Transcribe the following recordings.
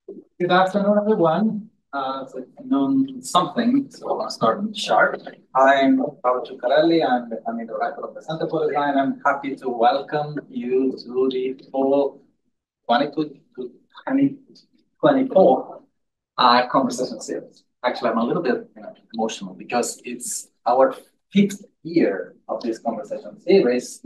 Good afternoon, everyone. So known something, so I'll start sharp. I'm Paolo Ciuccarelli. I'm the director of the Center for Design. I'm happy to welcome you to the fall 22 to 2024 conversation series. Actually, I'm a little bit emotional because it's our 5th year of this conversation series.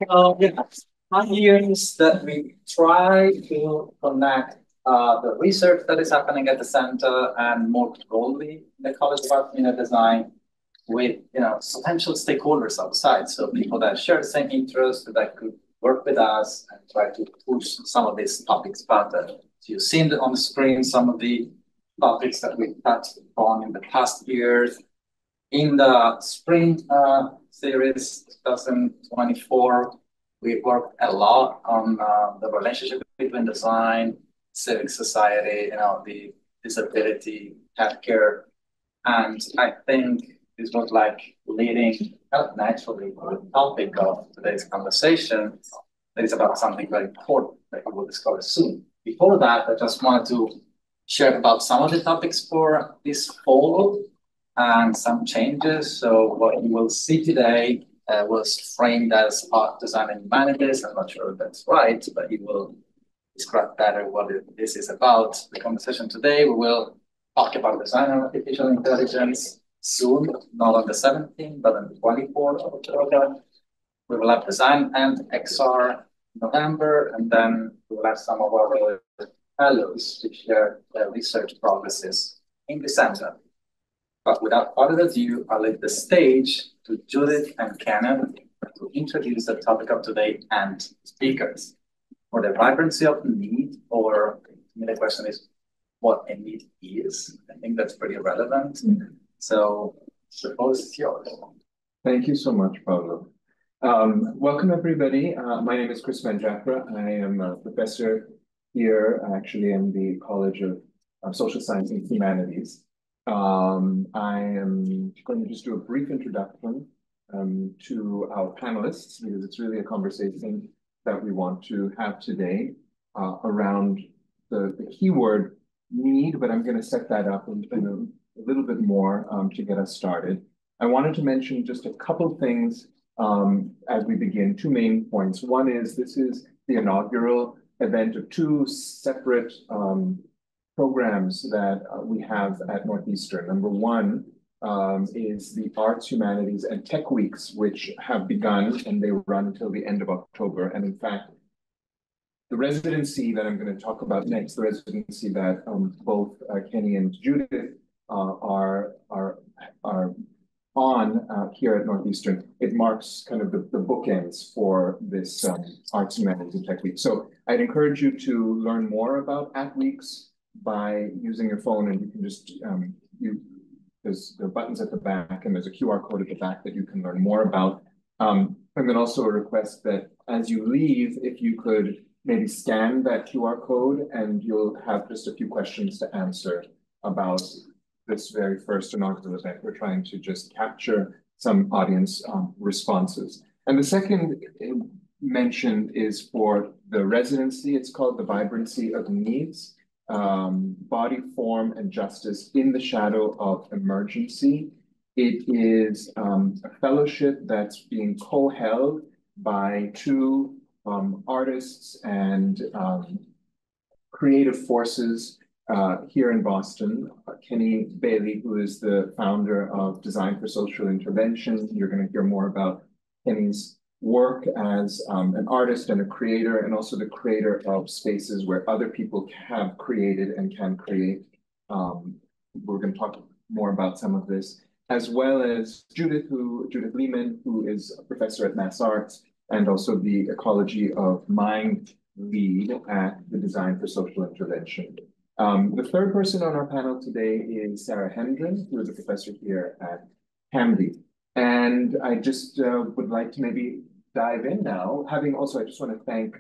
So, yeah, 5 years that we try to connect the research that is happening at the center and more broadly the College of Art and Design with potential stakeholders outside. So people that share the same interest that could work with us and try to push some of these topics further. So you've seen on the screen some of the topics that we touched on in the past years. In the spring series 2024, we worked a lot on the relationship between design, civic society, the disability, healthcare. And I think this was like leading naturally to the topic of today's conversation that is about something very important that we will discover soon. Before that, I just wanted to share about some of the topics for this fall and some changes. So what you will see today was framed as art, design, and humanities. I'm not sure if that's right, but you will describe better what this is about. The conversation today, we will talk about design and artificial intelligence soon, not on the 17th, but on the 24th of October. We will have design and XR in November, and then we will have some of our fellows to share their research progresses in December. But without further ado, I'll leave the stage to Judith and Kenneth to introduce the topic of today and speakers. For the vibrancy of need, or the question is what a need is. I think that's pretty relevant. So suppose it's yours. Thank you so much, Paolo. Welcome, everybody. My name is Chris Van Jafra. I am a professor here, actually, in the College of Social Science and Humanities. I am going to just do a brief introduction to our panelists, because it's really a conversation that we want to have today around the keyword need, but I'm going to set that up in a little bit more to get us started. I wanted to mention just a couple things as we begin, two main points. One is this is the inaugural event of two separate programs that we have at Northeastern. Number one is the Arts, Humanities, and Tech Weeks, which have begun, and they run until the end of October. And in fact, the residency that I'm going to talk about next, the residency that both Kenny and Judith are on here at Northeastern, it marks kind of the bookends for this Arts, Humanities, and Tech Week. So I'd encourage you to learn more about Weeks by using your phone, and you can just, there are buttons at the back, and there's a QR code at the back that you can learn more about. And then also a request that as you leave, if you could maybe scan that QR code, and you'll have just a few questions to answer about this very first inaugural event. We're trying to just capture some audience responses. And the second mention is for the residency. It's called the Vibrancy of Needs. Body, Form, and Justice in the Shadow of Emergency. It is a fellowship that's being co-held by two artists and creative forces here in Boston. Kenneth Bailey, who is the founder of Design for Social Intervention. You're going to hear more about Kenny's work as an artist and a creator, and also the creator of spaces where other people have created and can create. We're going to talk more about some of this, as well as Judith Leemann, who is a professor at Mass Arts and also the Ecology of Mind lead at the Design for Social Intervention. The third person on our panel today is Sara Hendren, who is a professor here at Hamdi. And I just would like to maybe dive in now. I just want to thank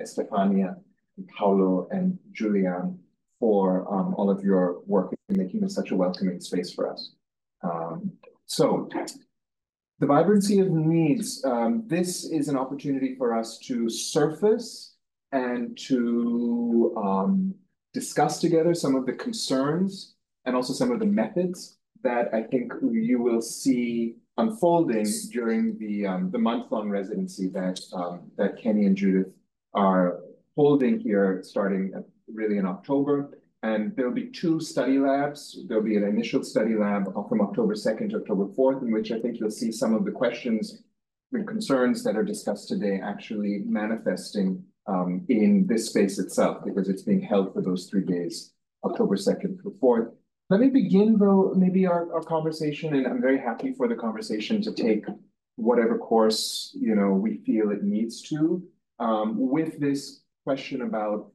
Estefania, and Paolo, and Julian for all of your work in making this such a welcoming space for us. So, the vibrancy of needs. This is an opportunity for us to surface and to discuss together some of the concerns and also some of the methods that I think you will see unfolding during the month-long residency that Kenny and Judith are holding here starting really in October. And there'll be 2 study labs. There'll be an initial study lab from October 2nd to October 4th, in which I think you'll see some of the questions and concerns that are discussed today actually manifesting in this space itself, because it's being held for those 3 days, October 2nd to 4th. Let me begin, though, maybe our conversation, and I'm very happy for the conversation to take whatever course, we feel it needs to, with this question about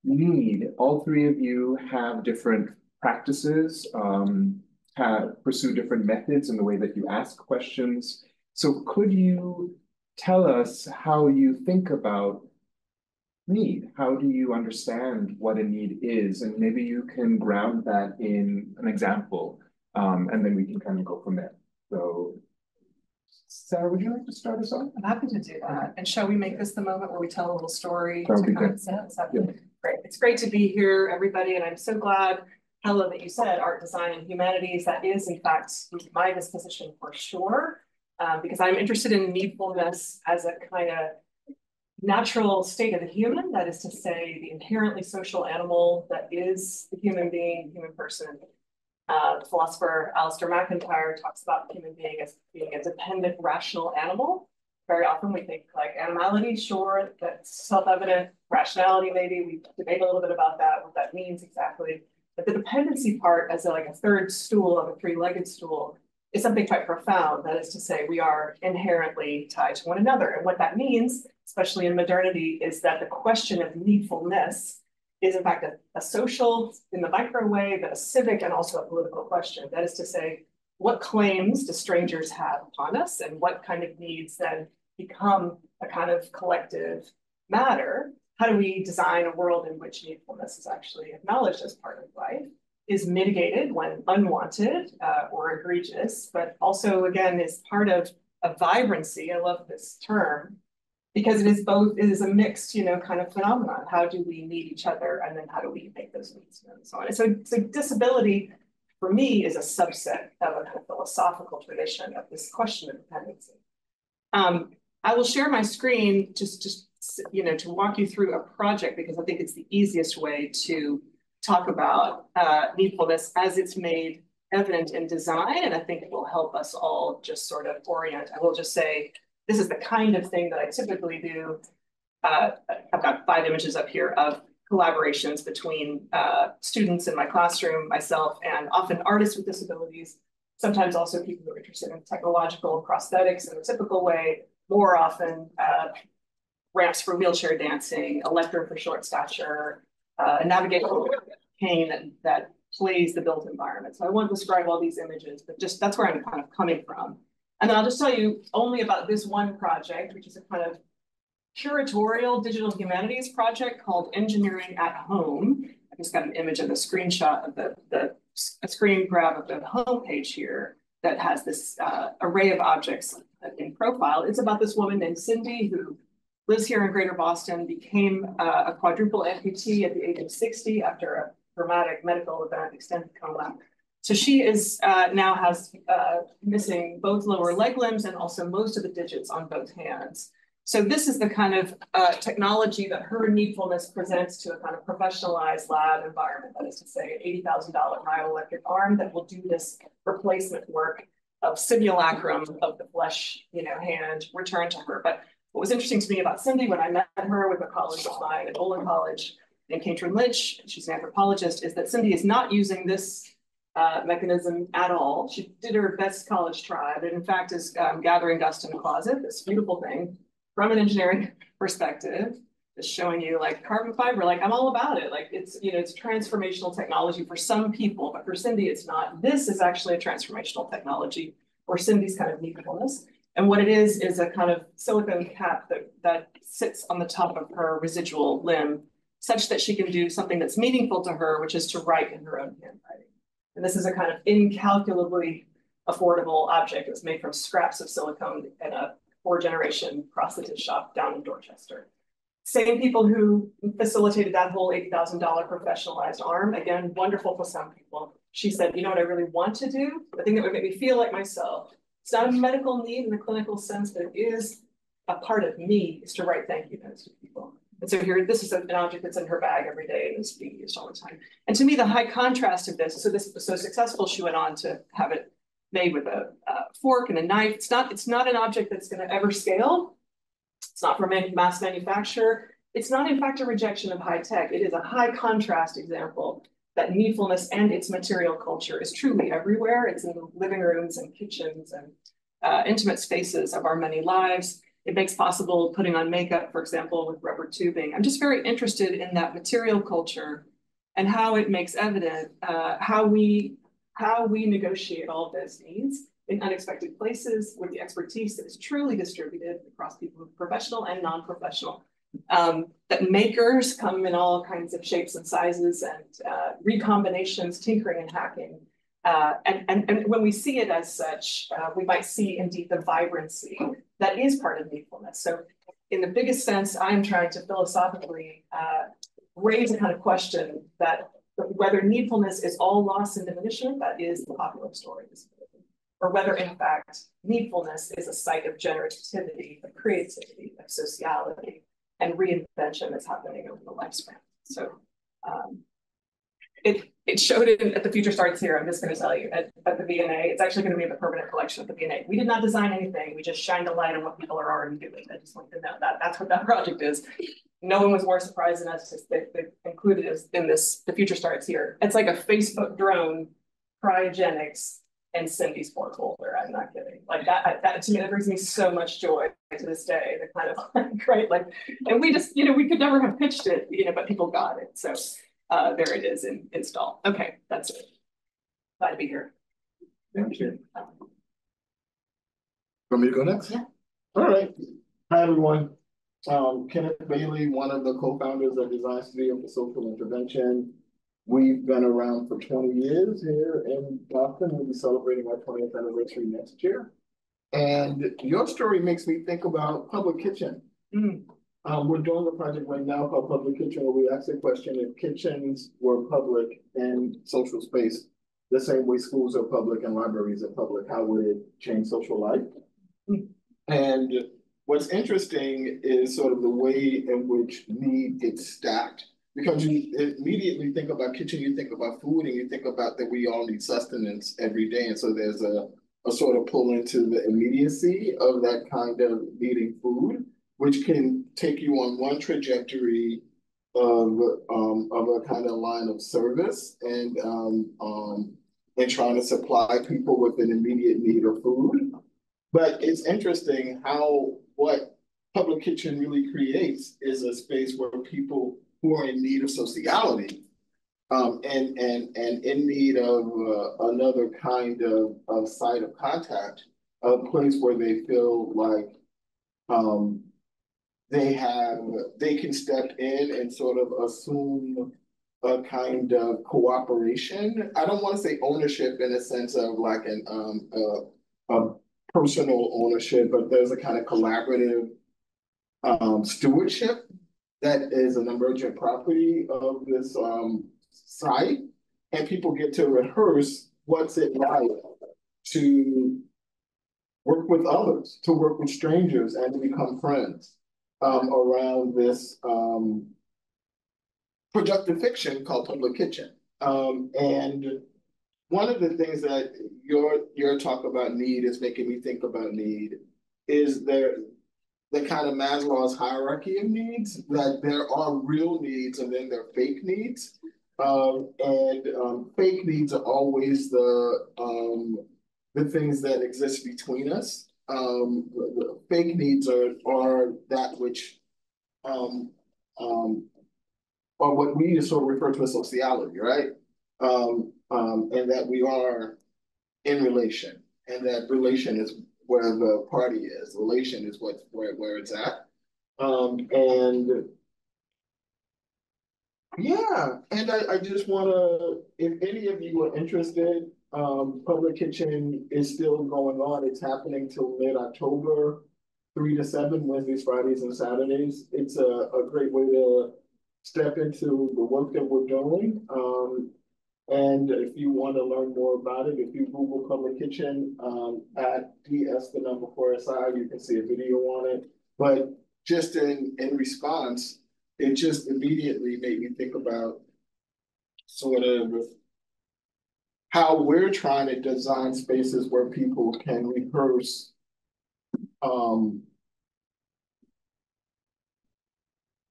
need. All 3 of you have different practices, pursue different methods in the way that you ask questions. So could you tell us how you think about need? How do you understand what a need is? And maybe you can ground that in an example, and then we can kind of go from there. So Sarah, would you like to start us off? I'm happy to do that. And shall we make this the moment where we tell a little story? That would be good. Yeah. Great. It's great to be here, everybody. And I'm so glad, Paolo, that you said art, design, and humanities. That is, in fact, my disposition for sure, because I'm interested in needfulness as a kind of natural state of the human. That is to say, the inherently social animal that is the human being, human person. The philosopher Alistair MacIntyre talks about the human being as being a dependent, rational animal. Very often we think like animality, sure, that's self-evident. Rationality, maybe. We debate a little bit about that, what that means exactly. But the dependency part as like a third stool of a 3-legged stool is something quite profound. That is to say, we are inherently tied to one another. And what that means, especially in modernity, is that the question of needfulness is in fact a social, in the micro way, but a civic and also a political question. That is to say, what claims do strangers have upon us, and what kind of needs then become a kind of collective matter? How do we design a world in which needfulness is actually acknowledged as part of life, is mitigated when unwanted or egregious, but also, again, is part of a vibrancy? I love this term, because it is both, it is a mixed, kind of phenomenon. How do we need each other? And then how do we make those needs known and so on? And so disability, for me, is a subset of a kind of philosophical tradition of this question of dependency. I will share my screen just to walk you through a project, because I think it's the easiest way to talk about needfulness as it's made evident in design. And I think it will help us all just sort of orient. I will just say, this is the kind of thing that I typically do. I've got 5 images up here of collaborations between students in my classroom, myself, and often artists with disabilities, sometimes also people who are interested in technological prosthetics in a typical way, more often ramps for wheelchair dancing, a lectern for short stature, a navigational cane that plays the built environment. So I won't describe all these images, but just that's where I'm kind of coming from. And then I'll just tell you only about this one project, which is a kind of curatorial digital humanities project called Engineering at Home. I just got an image of a screenshot of a screen grab of the homepage here that has this array of objects in profile. It's about this woman named Cindy who lives here in Greater Boston, became a quadruple amputee at the age of 60 after a traumatic medical event, extended coma. So she is now has missing both lower leg limbs and also most of the digits on both hands. So this is the kind of technology that her needfulness presents to a kind of professionalized lab environment. That is to say, an $80,000 myoelectric arm that will do this replacement work of simulacrum of the flesh, hand returned to her. But what was interesting to me about Cindy when I met her with a colleague of mine at Olin College named Katrin Lynch, she's an anthropologist, is that Cindy is not using this mechanism at all. She did her best college try, but in fact is gathering dust in a closet, this beautiful thing from an engineering perspective, just showing you like carbon fiber, like I'm all about it. Like it's, it's transformational technology for some people, but for Cindy, it's not. This is actually a transformational technology for Cindy's kind of needfulness. And what it is a kind of silicone cap that sits on the top of her residual limb, such that she can do something that's meaningful to her, which is to write in her own handwriting. And this is a kind of incalculably affordable object. It was made from scraps of silicone in a 4-generation prosthetist shop down in Dorchester. Same people who facilitated that whole $80,000 professionalized arm, again, wonderful for some people. She said, you know what I really want to do? The thing that would make me feel like myself. It's not a medical need in the clinical sense, but it is a part of me, is to write thank you notes to people. And so here, this is an object that's in her bag every day and is being used all the time. And to me, the high contrast of this, so this was so successful, she went on to have it made with a fork and a knife. It's not an object that's going to ever scale. It's not for mass manufacture. It's not, in fact, a rejection of high tech. It is a high contrast example that needfulness and its material culture is truly everywhere. It's in the living rooms and kitchens and intimate spaces of our many lives. It makes possible putting on makeup, for example, with rubber tubing. I'm just very interested in that material culture and how it makes evident how we negotiate all of those needs in unexpected places with the expertise that is truly distributed across people, professional and non-professional. That makers come in all kinds of shapes and sizes and recombinations, tinkering and hacking. And when we see it as such, we might see indeed the vibrancy that is part of needfulness. So in the biggest sense, I'm trying to philosophically raise a kind of question that whether needfulness is all loss and diminishment, that is the popular story, or whether in fact needfulness is a site of generativity, of creativity, of sociality, and reinvention that's happening over the lifespan. So it showed it at the Future Starts here. I'm just going to tell you at the V&A. It's actually going to be in the permanent collection at the V&A. We did not design anything. We just shined a light on what people are already doing. I just want to know that that's what that project is. No one was more surprised than us. They included us in this. The Future Starts here. It's like a Facebook drone, cryogenics, and Cindy's pork holder. I'm not kidding. Like that to me, that brings me so much joy to this day. The kind of right, like, and we just, we could never have pitched it, but people got it. So there it is in install. Okay, that's it. Glad to be here. Thank you. Want me to go next? Yeah. All right. Hi, everyone. Kenneth Bailey, one of the co-founders of Design Studio for Social Intervention. We've been around for 20 years here in Boston. We'll be celebrating our 20th anniversary next year. And your story makes me think about Public Kitchen. We're doing a project right now called Public Kitchen, where we ask the question, if kitchens were public and social space, the same way schools are public and libraries are public, how would it change social life? And what's interesting is sort of the way in which need gets stacked. Because you immediately think about kitchen, you think about food, and you think about that we all need sustenance every day. And so there's a sort of pull into the immediacy of that kind of needing food, which can take you on one trajectory of a kind of line of service and trying to supply people with an immediate need of food. But it's interesting how what Public Kitchen really creates is a space where people who are in need of sociality and in need of another kind of site of contact, a place where they feel like they can step in and sort of assume a kind of cooperation. I don't want to say ownership in a sense of like a personal ownership, but there's a kind of collaborative stewardship that is an emergent property of this site, and people get to rehearse what's it like to work with others, to work with strangers, and to become friends around this productive fiction called Public Kitchen. And one of the things that your talk about need is making me think about need is the kind of Maslow's hierarchy of needs, that there are real needs and then there are fake needs. Fake needs are always the things that exist between us. The fake needs are that which are what we sort of refer to as sociality, right? And that we are in relation, and that relation is where the party is. Relation is where it's at. And yeah, and I just want to, if any of you are interested, Public Kitchen is still going on. It's happening till mid-October. 3 to 7, Wednesdays, Fridays, and Saturdays. It's a great way to step into the work that we're doing. And if you want to learn more about it, if you Google Public Kitchen at DS, the number 4SI, you can see a video on it. But just in response, it just immediately made me think about sort of how we're trying to design spaces where people can rehearse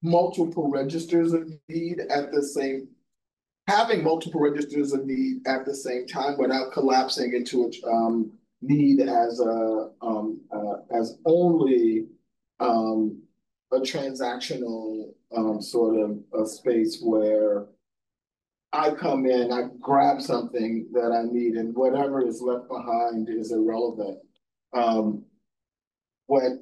multiple registers of need at the same, having multiple registers of need at the same time without collapsing into a need as only a transactional sort of a space where I come in, I grab something that I need, and whatever is left behind is irrelevant. What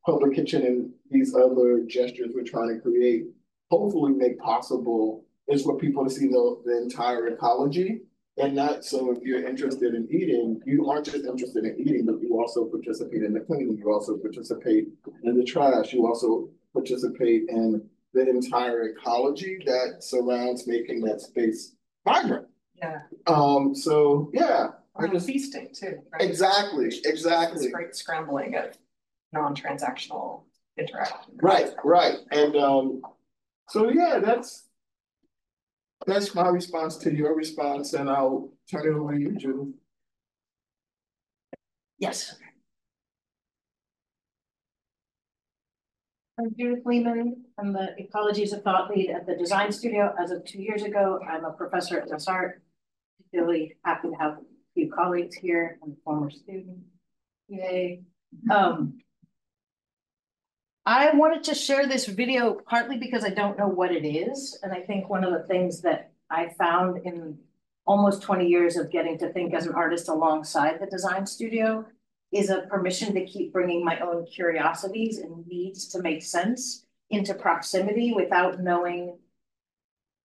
Public Kitchen and these other gestures we're trying to create hopefully make possible is for people to see the entire ecology. And not so if you're interested in eating, you aren't just interested in eating, but you also participate in the cleaning, you also participate in the trash, you also participate in the entire ecology that surrounds making that space vibrant. Yeah. So yeah. I just feasting too. Right? Exactly. It's great scrambling of non-transactional interaction. Right. And so yeah, that's my response to your response, and I'll turn it over to you, Judith. Yes. I'm Judith Leemann. I'm the Ecologies of Thought lead at the Design Studio. As of 2 years ago, I'm a professor at SR. Really happy to have a few colleagues here. I'm a former student. Yay. I wanted to share this video partly because I don't know what it is. And I think one of the things that I found in almost 20 years of getting to think as an artist alongside the Design Studio is a permission to keep bringing my own curiosities and needs to make sense into proximity without knowing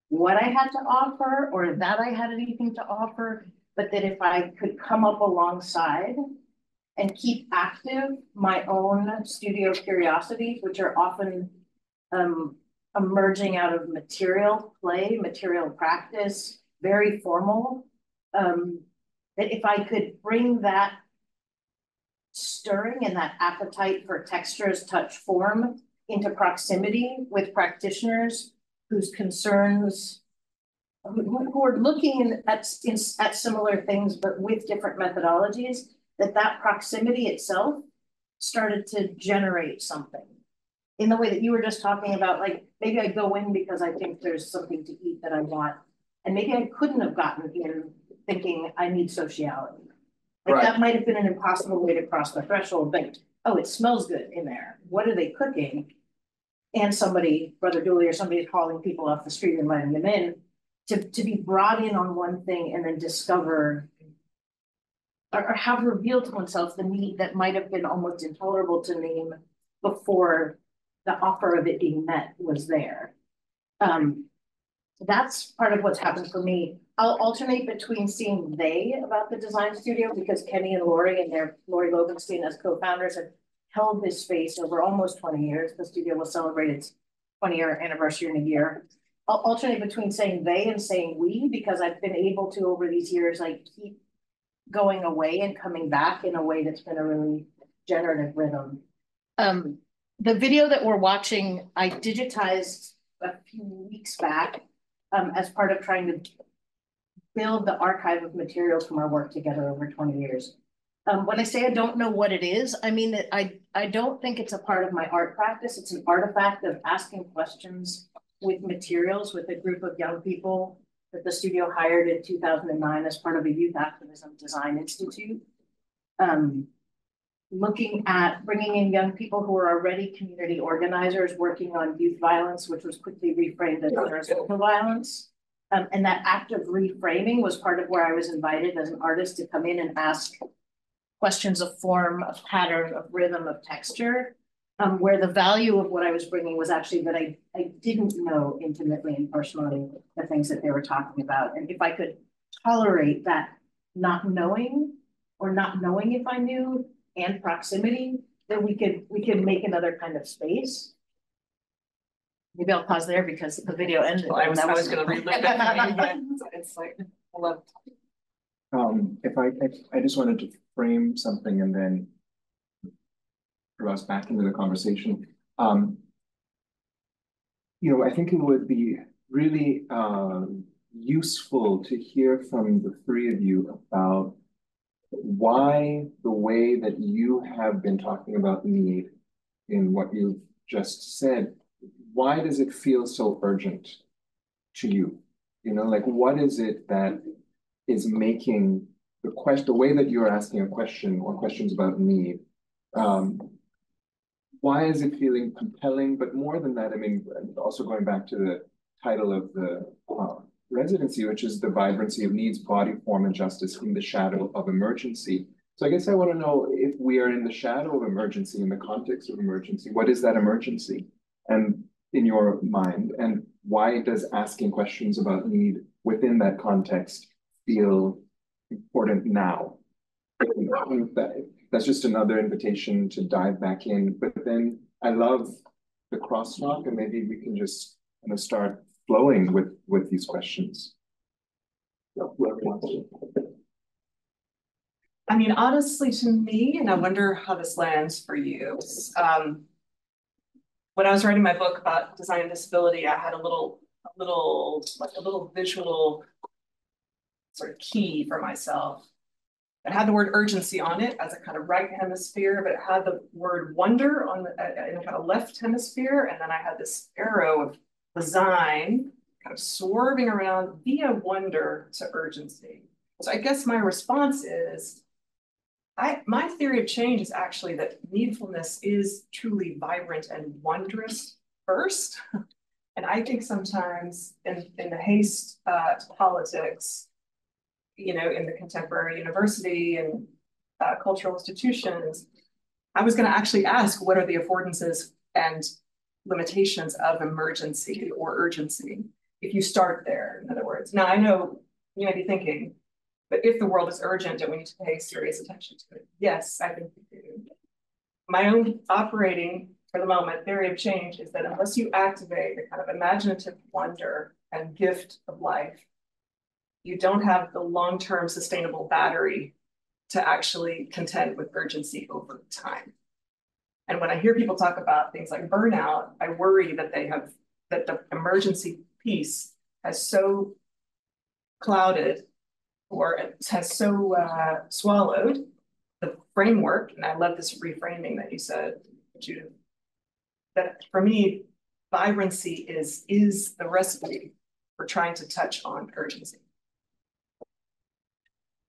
what I had to offer or that I had anything to offer, but that if I could come up alongside and keep active my own studio curiosities, which are often emerging out of material play, material practice, very formal, that if I could bring that stirring and that appetite for textures, touch, form into proximity with practitioners whose concerns, who are looking at similar things, but with different methodologies, that proximity itself started to generate something in the way that you were just talking about. Like maybe I go in because I think there's something to eat that I want, and maybe I couldn't have gotten in thinking I need sociality. Like right. That might have been an impossible way to cross the threshold, but oh, it smells good in there. What are they cooking? And somebody, Brother Dooley or somebody is calling people off the street and letting them in to be brought in on one thing and then discover or have revealed to oneself the need that might have been almost intolerable to name before the offer of it being met was there. That's part of what's happened for me. I'll alternate between seeing they about the Design Studio because Kenny and Lori and Lori Lobenstein as co-founders have held this space over almost 20 years. The studio will celebrate its 20-year anniversary in a year. I'll alternate between saying they and saying we because I've been able to over these years like keep going away and coming back in a way that's been a really generative rhythm. The video that we're watching, I digitized a few weeks back as part of trying to build the archive of materials from our work together over 20 years. When I say I don't know what it is, I mean that I don't think it's a part of my art practice. It's an artifact of asking questions with materials with a group of young people that the studio hired in 2009 as part of a youth activism design institute. Looking at bringing in young people who are already community organizers working on youth violence, which was quickly reframed as interracial violence. And that act of reframing was part of where I was invited as an artist to come in and ask questions of form, of pattern, of rhythm, of texture, where the value of what I was bringing was actually that I didn't know intimately and personally the things that they were talking about. And if I could tolerate that not knowing or not knowing if I knew and proximity, then we could make another kind of space. Maybe I'll pause there because the video ended. Well, I was going to relive it again. It's like, I love it. If I just wanted to frame something and then throw us back into the conversation. You know, I think it would be really useful to hear from the three of you about why the way that you have been talking about need in what you've just said, why does it feel so urgent to you? You know, like what is it that is making the way that you're asking a question or questions about need, why is it feeling compelling? But more than that, I mean, also going back to the title of the residency, which is the vibrancy of needs, body, form, and justice in the shadow of emergency. So I guess I want to know if we are in the shadow of emergency, in the context of emergency, what is that emergency? And in your mind, and why does asking questions about need within that context feel important now? That's just another invitation to dive back in. But then I love the crosstalk, and maybe we can just kind of start flowing with these questions. Whoever wants to. I mean, honestly, to me, and I wonder how this lands for you. When I was writing my book about design and disability, I had a little visual sort of key for myself. It had the word urgency on it as a kind of right hemisphere, but it had the word wonder on the in a kind of left hemisphere, and then I had this arrow of design kind of swerving around via wonder to urgency. So I guess my response is, my theory of change is actually that needfulness is truly vibrant and wondrous first. And I think sometimes in the haste to politics, you know, in the contemporary university and cultural institutions, I was going to actually ask, what are the affordances and limitations of emergency or urgency? If you start there, in other words. Now, I know you might be thinking, but if the world is urgent and we need to pay serious attention to it, yes, I think we do. My own operating, for the moment, theory of change is that unless you activate the kind of imaginative wonder and gift of life, you don't have the long-term sustainable battery to actually contend with urgency over time. And when I hear people talk about things like burnout, I worry that that the emergency piece has so clouded or has so swallowed the framework, and I love this reframing that you said, Judith, that for me, vibrancy is the recipe for trying to touch on urgency.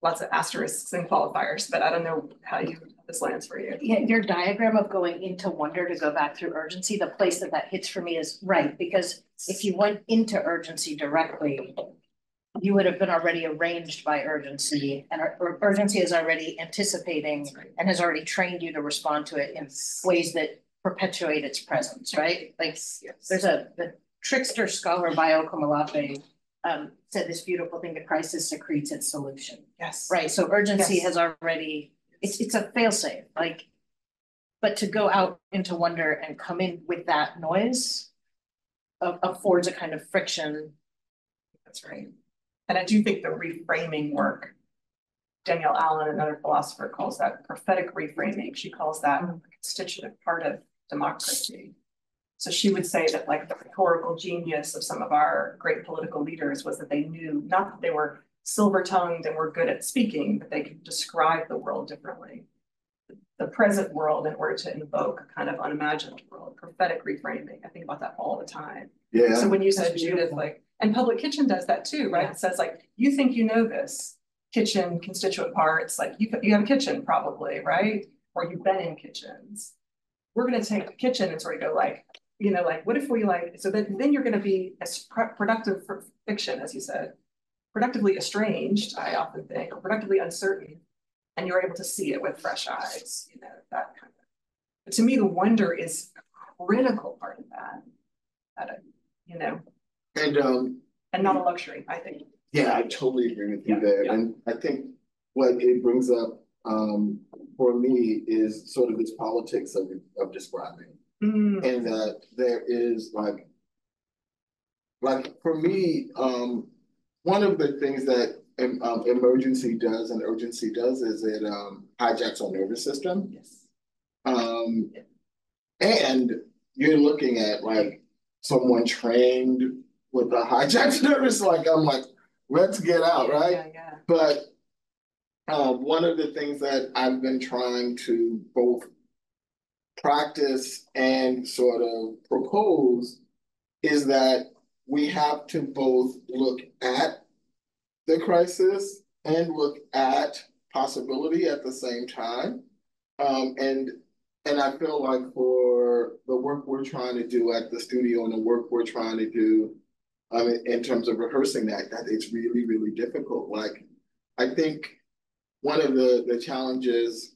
Lots of asterisks and qualifiers, but I don't know how this lands for you. Yeah, your diagram of going into wonder to go back through urgency, the place that hits for me is right, because if you went into urgency directly, you would have been already arranged by urgency, and urgency is already anticipating and has already trained you to respond to it in ways that perpetuate its presence, right? Like there's the trickster scholar Bio Kumalape said this beautiful thing: the crisis secretes its solution. Yes. Right. So urgency has already, it's a failsafe. Like, but to go out into wonder and come in with that noise affords a kind of friction. That's right. And I do think the reframing work, Danielle Allen, another philosopher, calls that prophetic reframing. She calls that a constitutive part of democracy. So she would say that like the rhetorical genius of some of our great political leaders was that they knew, not that they were silver-tongued and were good at speaking, but they could describe the world differently. The present world in order to invoke a kind of unimagined world, prophetic reframing. I think about that all the time. Yeah. So when you said, Judith, like, and Public Kitchen does that too, right? Yeah. It says like, you think you know this kitchen constituent parts, like you have a kitchen probably, right? Or you've been in kitchens. We're going to take the kitchen and sort of go like, you know, like, what if we like, so then you're going to be as productive for fiction, as you said, productively estranged, I often think, or productively uncertain, and you're able to see it with fresh eyes, you know, that kind of. But to me, the wonder is a critical part of that, you know, and not a luxury, I think. Yeah, I totally agree with you there. Yeah. And I think what it brings up for me is sort of this politics of describing. And that there is like for me, one of the things that emergency does and urgency does is it hijacks our nervous system. Yes. And you're looking at like someone trained with a hijacked nervous, like I'm like, let's get out, right? Yeah, yeah. But one of the things that I've been trying to both practice and sort of propose is that we have to both look at the crisis and look at possibility at the same time. And I feel like for the work we're trying to do at the studio and the work we're trying to do in terms of rehearsing that it's really, really difficult. Like, I think one of the challenges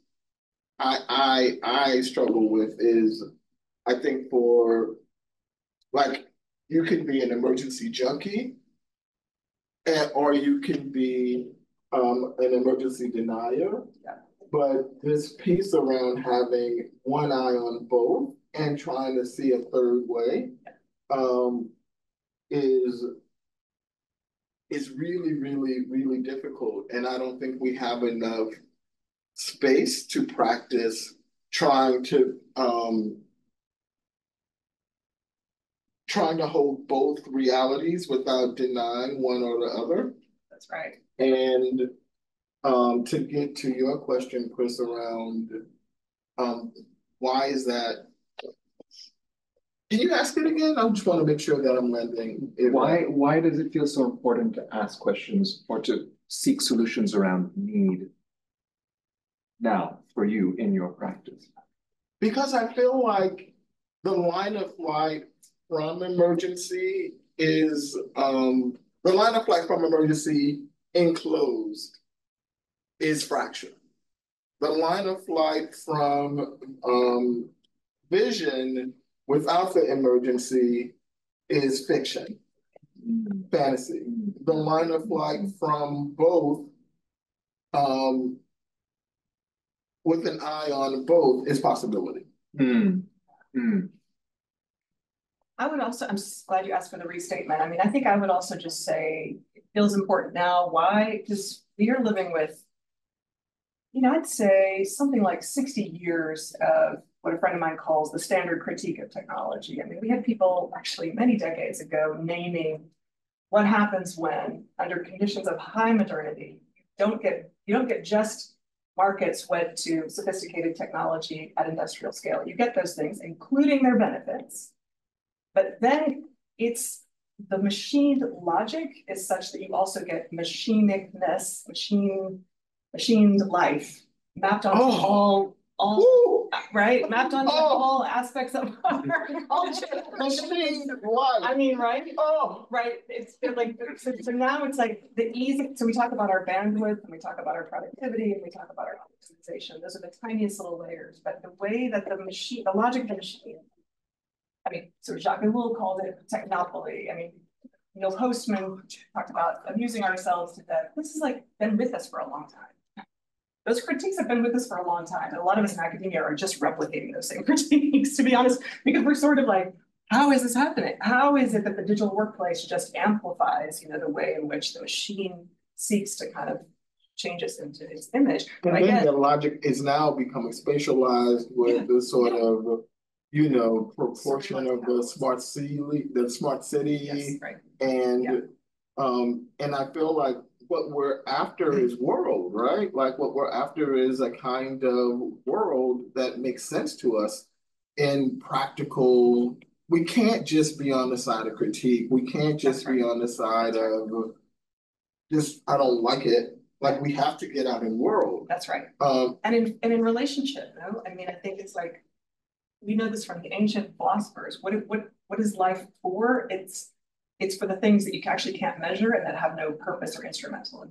I struggle with is, I think for, like, you can be an emergency junkie, or you can be an emergency denier. Yeah. But this piece around having one eye on both and trying to see a third way is really, really, really difficult. And I don't think we have enough space to practice trying to hold both realities without denying one or the other. That's right. And to get to your question, Chris, around why is that? Can you ask it again? I just want to make sure that I'm landing. Why does it feel so important to ask questions or to seek solutions around need now for you in your practice? Because I feel like the line of flight from emergency is the line of flight from emergency enclosed is fracture. The line of flight from vision without the emergency is fiction, fantasy. The line of flight from both, with an eye on both, is possibility. I would also, I'm glad you asked for the restatement. I mean, I think I would also just say it feels important now. Why? Because we are living with, I'd say something like 60 years of what a friend of mine calls the standard critique of technology. I mean, we had people actually many decades ago naming what happens when, under conditions of high modernity, you don't get just markets wed to sophisticated technology at industrial scale. You get those things, including their benefits. But then it's the machined logic is such that you also get machinicness, machined life mapped onto all right, mapped onto all aspects of our culture. Machined life. I mean, right? Oh, right. It's like so now it's like the easy. So we talk about our bandwidth and we talk about our productivity and we talk about our optimization. Those are the tiniest little layers. But the way that the logic of the machine. I mean, so Jacques Ellul called it technopoly. I mean, Neil Postman talked about amusing ourselves to death. This has like been with us for a long time. Those critiques have been with us for a long time. And a lot of us in academia are just replicating those same critiques, to be honest, because we're sort of like, how is this happening? How is it that the digital workplace just amplifies, the way in which the machine seeks to kind of change us into its image? But I think that logic is now becoming spatialized with the sort of proportion of the smart city, yes, right. And I feel like what we're after is world, right? Like what we're after is a kind of world that makes sense to us in practical. We can't just be on the side of critique. We can't just be on the side of just, I don't like it. Like we have to get out in world. That's right. And in relationship, no? I mean, I think it's like, we know this from the ancient philosophers. What is life for? It's for the things that you actually can't measure and that have no purpose or instrumental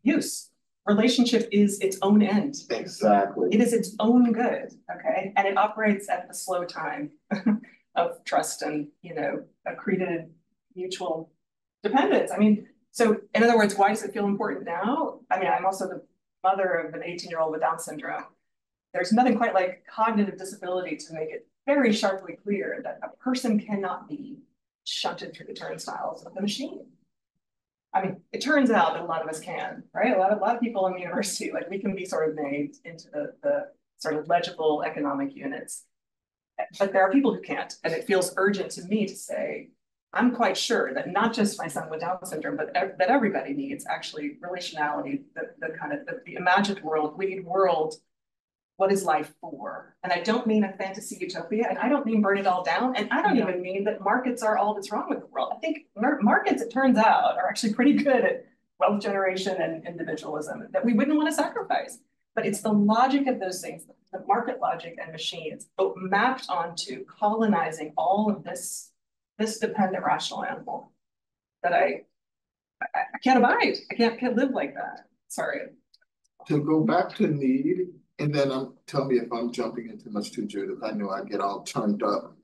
use. Relationship is its own end. Exactly. It is its own good, okay? And it operates at the slow time of trust and, accreted mutual dependence. I mean, so in other words, why does it feel important now? I mean, I'm also the mother of an 18-year-old with Down syndrome, there's nothing quite like cognitive disability to make it very sharply clear that a person cannot be shunted through the turnstiles of the machine. I mean, it turns out that a lot of us can, right? A lot of people in the university, like we can be sort of made into the sort of legible economic units. But there are people who can't, and it feels urgent to me to say, I'm quite sure that not just my son with Down syndrome, but that everybody needs actually relationality, the imagined world. We need world. What is life for? And I don't mean a fantasy utopia, and I don't mean burn it all down, and I don't even mean that markets are all that's wrong with the world. I think markets, it turns out, are actually pretty good at wealth generation and individualism that we wouldn't want to sacrifice. But it's the logic of those things, the market logic and machines, but mapped onto colonizing all of this dependent rational animal that I can't abide. I can't live like that. Sorry. To go back to need, and then tell me if I'm jumping into much too, Judith. I know I get all turned up.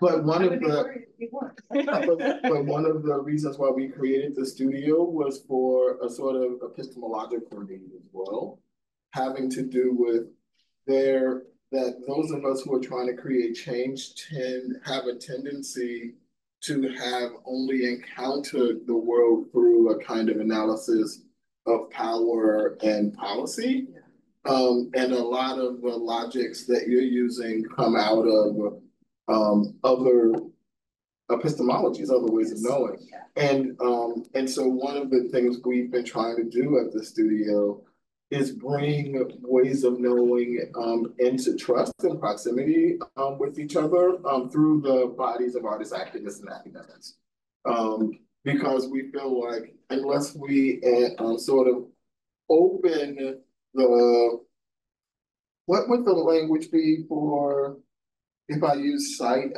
But one of the reasons why we created the studio was for a sort of epistemological need as well, having to do with that those of us who are trying to create change have a tendency to have only encountered the world through a kind of analysis of power and policy. And a lot of the logics that you're using come out of other epistemologies, other ways of knowing. And so one of the things we've been trying to do at the studio is bring ways of knowing into trust and proximity with each other through the bodies of artists, activists, and academics. Because we feel like unless we sort of open what would the language be for, if I use sight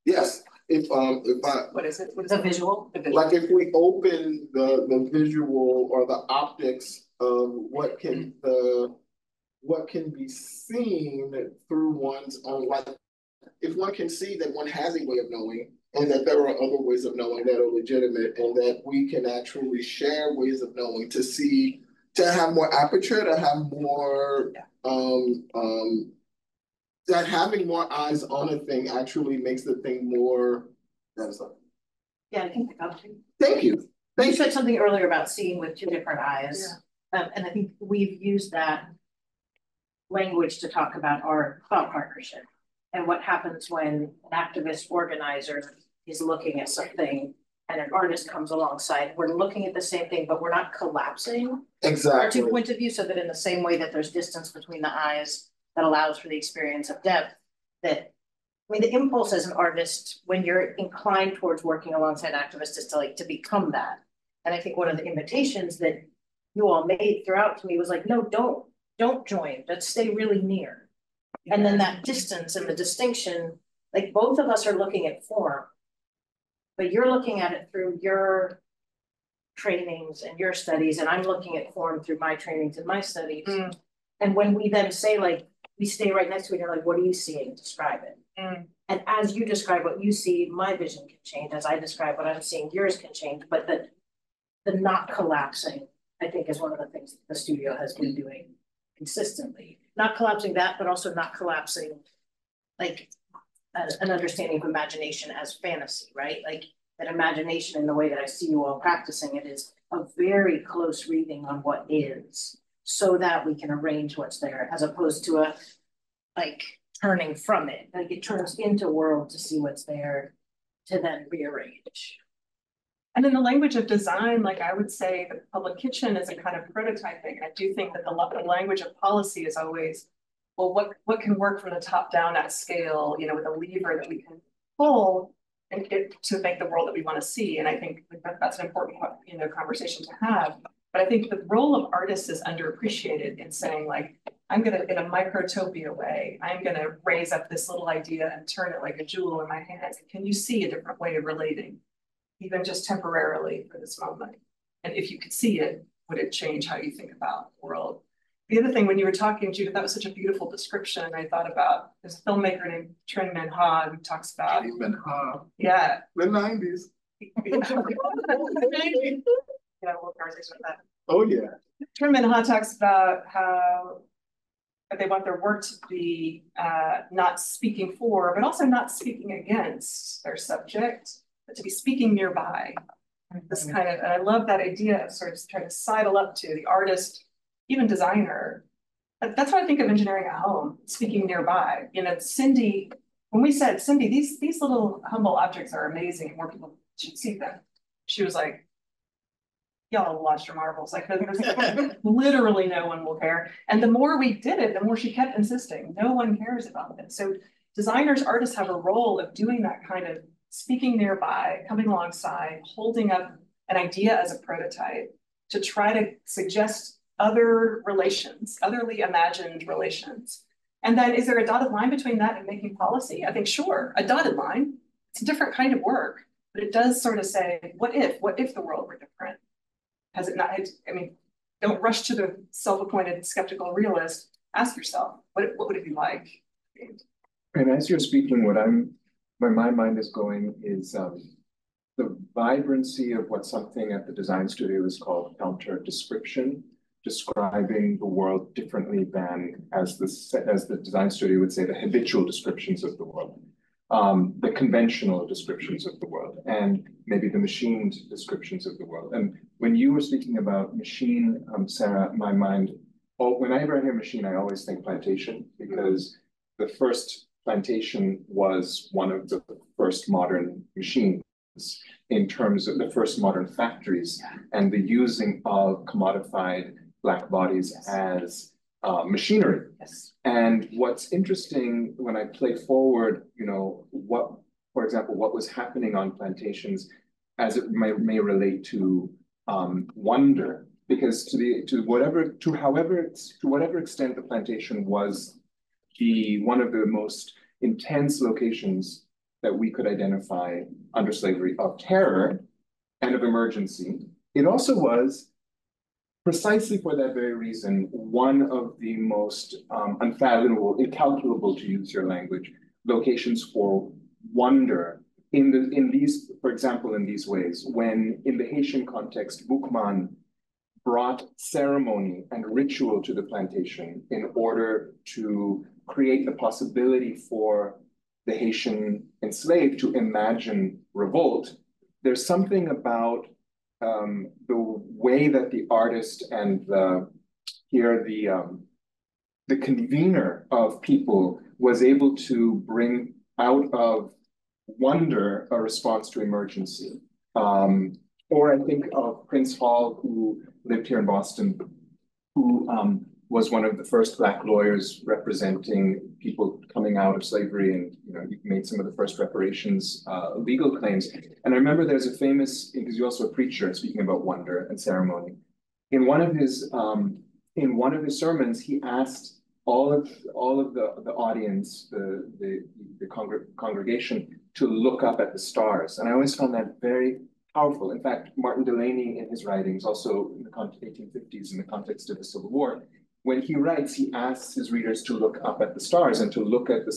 yes, if I, what is it? What is a visual? Like if we open the visual or the optics of what can be seen through one's own, like if one can see that one has a way of knowing and that there are other ways of knowing that are legitimate and that we can actually share ways of knowing to have more aperture, to have more that having more eyes on a thing actually makes the thing more. Yeah, I think Thank you. You said something earlier about seeing with two different eyes. Yeah. And I think we've used that language to talk about our thought partnership and what happens when an activist organizer is looking at something and an artist comes alongside. We're looking at the same thing, but we're not collapsing our 2 points of view, so that in the same way that there's distance between the eyes that allows for the experience of depth, that, I mean, the impulse as an artist, when you're inclined towards working alongside activists, is to become that. And I think one of the invitations that you all made throughout to me was like, no, don't join, let's stay really near. Yeah. And then that distance and the distinction, like both of us are looking at form, but you're looking at it through your trainings and your studies, and I'm looking at form through my trainings and my studies. Mm. And when we then say, like, we stay right next to it, you're like, what are you seeing? Describe it. Mm. And as you describe what you see, my vision can change. As I describe what I'm seeing, yours can change. But the not collapsing, I think, is one of the things that the studio has been doing consistently. Not collapsing that, but also not collapsing, like, an understanding of imagination as fantasy, right? Like that imagination, in the way that I see you all practicing it, is a very close reading on what is, so that we can arrange what's there, as opposed to a like turning from it. Like it turns into world to see what's there, to then rearrange. And in the language of design, like I would say the public kitchen is a kind of prototyping. I do think that the language of policy is always, well, what can work from the top down at scale, with a lever that we can pull and get to make the world that we want to see. And I think that's an important, conversation to have. But I think the role of artists is underappreciated in saying, like, I'm going to, in a microtopia way, I'm going to raise up this little idea and turn it like a jewel in my hands. Can you see a different way of relating, even just temporarily for this moment? And if you could see it, would it change how you think about the world? The other thing, when you were talking, Judith, that was such a beautiful description. I thought about, there's a filmmaker named Trinh Minh Ha who talks about. Trinh Minh Ha. Yeah. The 90s. you know, a little conversation with that. Oh, yeah. Truman Ha talks about how they want their work to be not speaking for, but also not speaking against their subject, but to be speaking nearby. This kind of, and I love that idea of sort of trying to sidle up to the artist, even designer. That's what I think of engineering at home, speaking nearby. You know, Cindy, when we said, Cindy, these little humble objects are amazing, more people should see them. She was like, y'all watched her marvels. Like, literally no one will care. And the more we did it, the more she kept insisting, no one cares about it. So designers, artists have a role of doing that kind of speaking nearby, coming alongside, holding up an idea as a prototype to try to suggest other relations, otherly imagined relations. And then is there a dotted line between that and making policy? I think, sure, a dotted line. It's a different kind of work, but it does sort of say, what if the world were different? Has it not, I mean, don't rush to the self-appointed skeptical realist. Ask yourself, what would it be like? And as you're speaking, where my mind is going is the vibrancy of what something at the design studio is called counter description, describing the world differently than, as the design studio would say, the habitual descriptions of the world. The conventional descriptions of the world, and maybe the machined descriptions of the world. And when you were speaking about machine, Sarah, my mind, whenever I hear machine, I always think plantation, because the first plantation was one of the first modern machines in terms of the first modern factories and the using of commodified Black bodies as machinery. Yes. And what's interesting when I play forward, you know, for example, what was happening on plantations as it may relate to wonder, because to whatever extent the plantation was one of the most intense locations that we could identify under slavery of terror and of emergency, it also was, precisely for that very reason, one of the most unfathomable, incalculable, to use your language, locations for wonder in these, for example, in these ways. When in the Haitian context, Boukman brought ceremony and ritual to the plantation in order to create the possibility for the Haitian enslaved to imagine revolt, there's something about the way that the artist and the convener of people was able to bring out of wonder a response to emergency. Or I think of Prince Hall, who lived here in Boston, who was one of the first Black lawyers representing people coming out of slavery, and he made some of the first reparations legal claims. And I remember there's a famous, because you're also a preacher, speaking about wonder and ceremony. In one of his sermons, he asked all of the audience, the congregation, to look up at the stars. And I always found that very powerful. In fact, Martin Delany, in his writings, also in the 1850s, in the context of the Civil War, when he writes, he asks his readers to look up at the stars and to look at the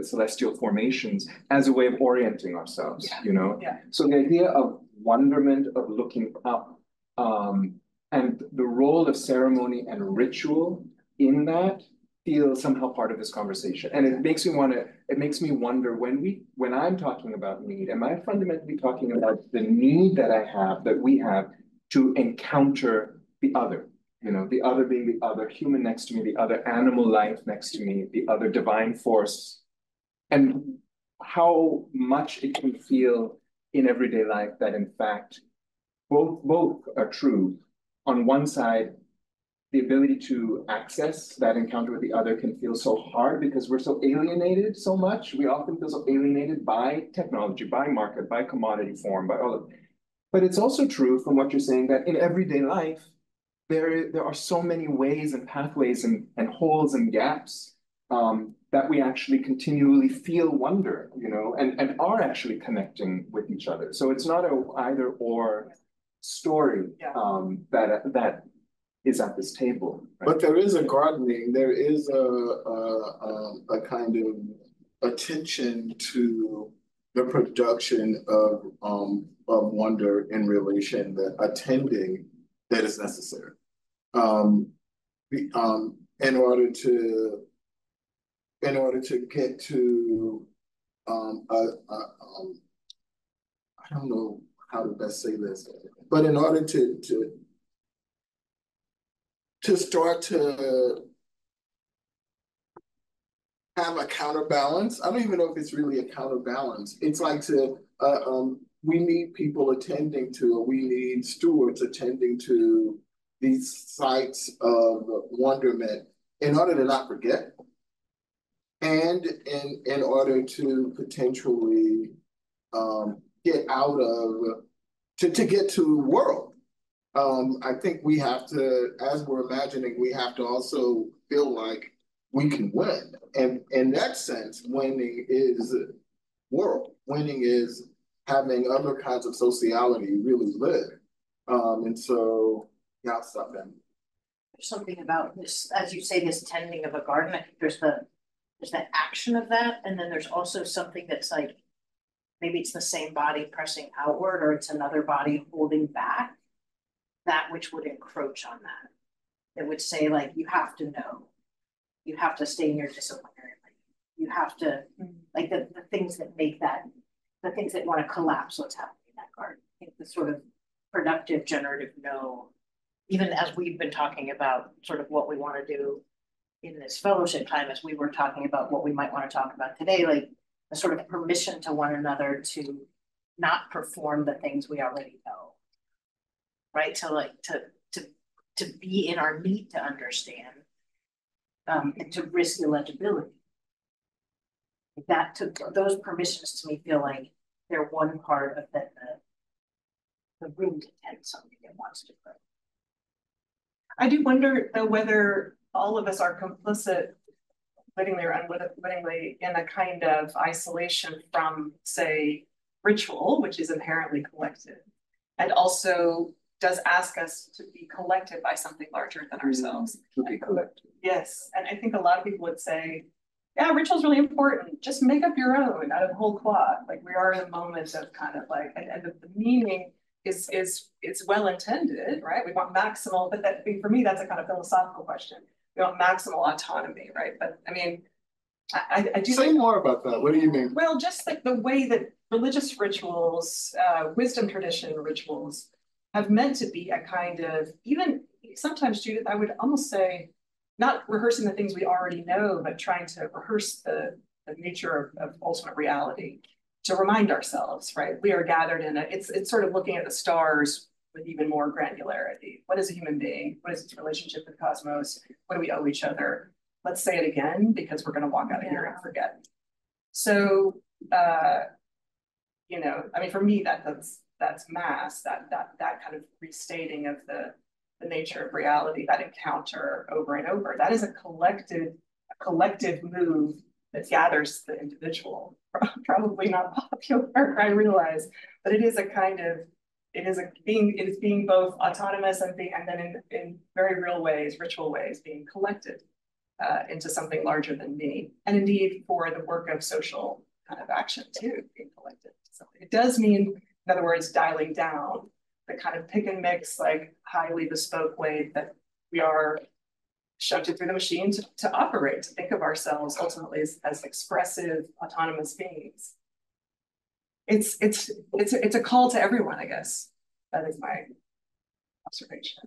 celestial formations as a way of orienting ourselves, Yeah. So the idea of wonderment, of looking up, and the role of ceremony and ritual in that feels somehow part of this conversation. And it makes me wonder, when I'm talking about need, am I fundamentally talking about the need that we have to encounter the other? The other being the other human next to me, the other animal life next to me, the other divine force, and how much it can feel in everyday life that in fact, both are true. On one side, the ability to access that encounter with the other can feel so hard because we're so alienated so much. We often feel so alienated by technology, by market, by commodity form, by all of it. But it's also true from what you're saying that in everyday life, there are so many ways and pathways and holes and gaps that we actually continually feel wonder, and are actually connecting with each other. So it's not a either or story that is at this table. Right? But there is a gardening, there is a kind of attention to the production of wonder in relation, the attending that is necessary. In order to get to I don't know how to best say this, but in order to start to have a counterbalance, I don't even know if it's really a counterbalance. It's like we need people attending to, or we need stewards attending to these sites of wonderment in order to not forget, and in order to potentially get out of, to get to the world. I think we have to, as we're imagining, we have to also feel like we can win. And in that sense, winning is world. Winning is having other kinds of sociality really live. And so, yeah, I'll stop then. There's something about this, as you say, this tending of a garden. I think there's the action of that, and then there's also something that's like, maybe it's the same body pressing outward, or it's another body holding back that which would encroach on that. It would say, like, you have to know, you have to stay in your disciplinary lane, you have to, like, the things that make that, the things that want to collapse what's happening in that garden. I think the sort of productive, generative no, even as we've been talking about sort of what we want to do in this fellowship time, as we were talking about what we might want to talk about today, like a sort of permission to one another to not perform the things we already know, right? To like, to be in our need to understand, and to risk illegibility. That took, those permissions to me feel like they're one part of the room to tend something it wants to grow. I do wonder though whether all of us are complicit, wittingly or unwittingly, in a kind of isolation from, say, ritual, which is inherently collective, and also does ask us to be collected by something larger than ourselves. To be collected. Yes, and I think a lot of people would say, yeah, ritual is really important. Just make up your own out of whole cloth. Like, we are in a moment of kind of like, and the meaning is well intended, right? We want maximal, but that, for me, that's a kind of philosophical question. We want maximal autonomy, right? But I mean, I do say more about that. What do you mean? Well, just like the way that religious rituals, wisdom tradition rituals, have meant to be a kind of, even sometimes, Judith, I would almost say, not rehearsing the things we already know, but trying to rehearse the nature of ultimate reality, to remind ourselves, right? We are gathered in it's sort of looking at the stars with even more granularity. What is a human being? What is its relationship with the cosmos? What do we owe each other? Let's say it again, because we're going to walk out of here and forget. So, you know, I mean, for me, that's mass, that kind of restating of the nature of reality, that encounter over and over. That is a collective move that gathers the individual. Probably not popular, I realize, but it is a kind of, it is being both autonomous and then in very real ways, ritual ways, being collected into something larger than me. And indeed for the work of social kind of action too, being collected to something. It does mean, in other words, dialing down the kind of pick and mix, like highly bespoke way that we are shunted through the machine to operate, to think of ourselves ultimately as expressive, autonomous beings. It's a call to everyone, I guess. That is my observation.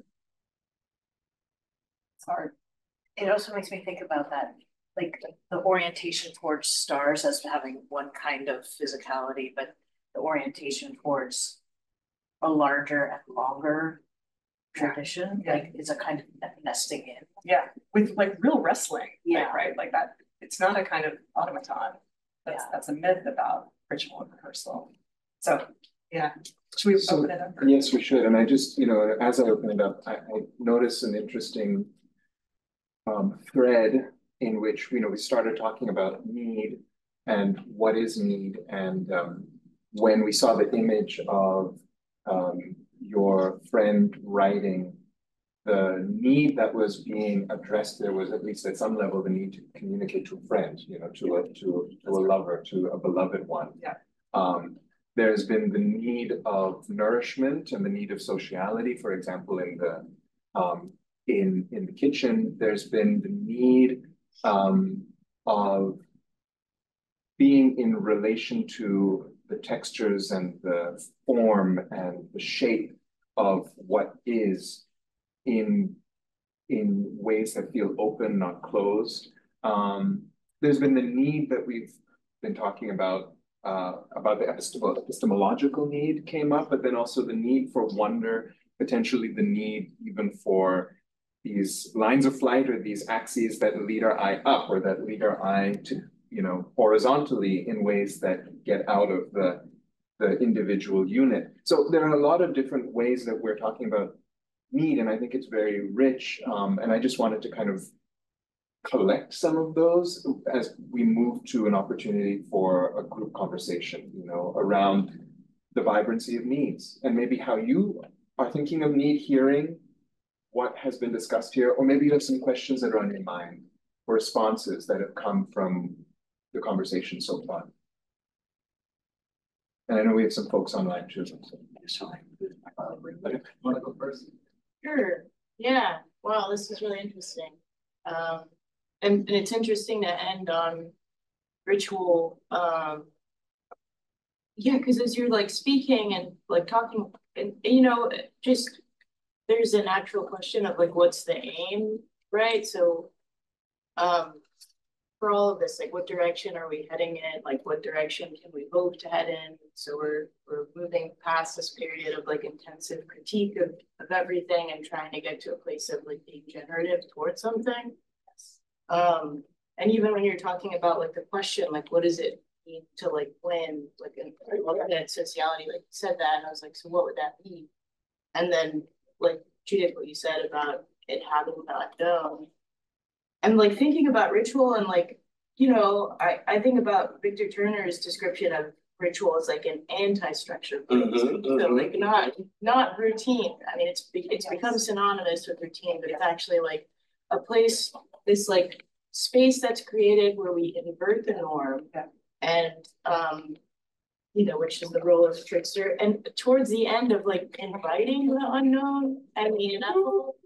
It's hard. It also makes me think about that, like the orientation towards stars as having one kind of physicality, but the orientation towards a larger and longer tradition, like is a kind of nesting in. Yeah, with like real wrestling. Yeah, like, right. Like that. It's not a kind of automaton. That's a myth about ritual and rehearsal. So yeah, should we open it up? Yes, we should. And I just, you know, as I open it up, I noticed an interesting thread in which, you know, we started talking about need and what is need, and when we saw the image of your friend writing, the need that was being addressed there was, at least at some level, the need to communicate to a friend, you know, to a lover, to a beloved one. Yeah. There's been the need of nourishment and the need of sociality, for example, in the kitchen. There's been the need of being in relation to the textures and the form and the shape of what is in ways that feel open, not closed. There's been the need that we've been talking about the epistemological need came up, but then also the need for wonder, potentially the need even for these lines of flight or these axes that lead our eye up or that lead our eye to, horizontally in ways that get out of the individual unit. So there are a lot of different ways that we're talking about need, and I think it's very rich. And I just wanted to kind of collect some of those as we move to an opportunity for a group conversation, around the vibrancy of needs and maybe how you are thinking of need, hearing what has been discussed here, or maybe you have some questions that are on your mind or responses that have come from the conversation so far. And I know we have some folks online too. So. Want to go first? Sure. Yeah. Wow, this is really interesting. And it's interesting to end on ritual. Yeah, because as you're like speaking and like talking, and just there's a natural question of like, what's the aim, right? So, for all of this, like, what direction are we heading in? Like, what direction can we hope to head in? So we're moving past this period of like intensive critique of everything and trying to get to a place of like being generative towards something. And even when you're talking about like the question, like, what does it mean to like win? Like, I love that sociality, like you said that, and I was like, so what would that mean? And then like Judith, what you said about it having not known. And like thinking about ritual and like, I think about Victor Turner's description of ritual as like an anti-structure place. So like not routine. I mean, it's become synonymous with routine, but it's actually like a place, this like space that's created where we invert the norm, and which is the role of trickster. And towards the end of like inviting the unknown and the ineffable.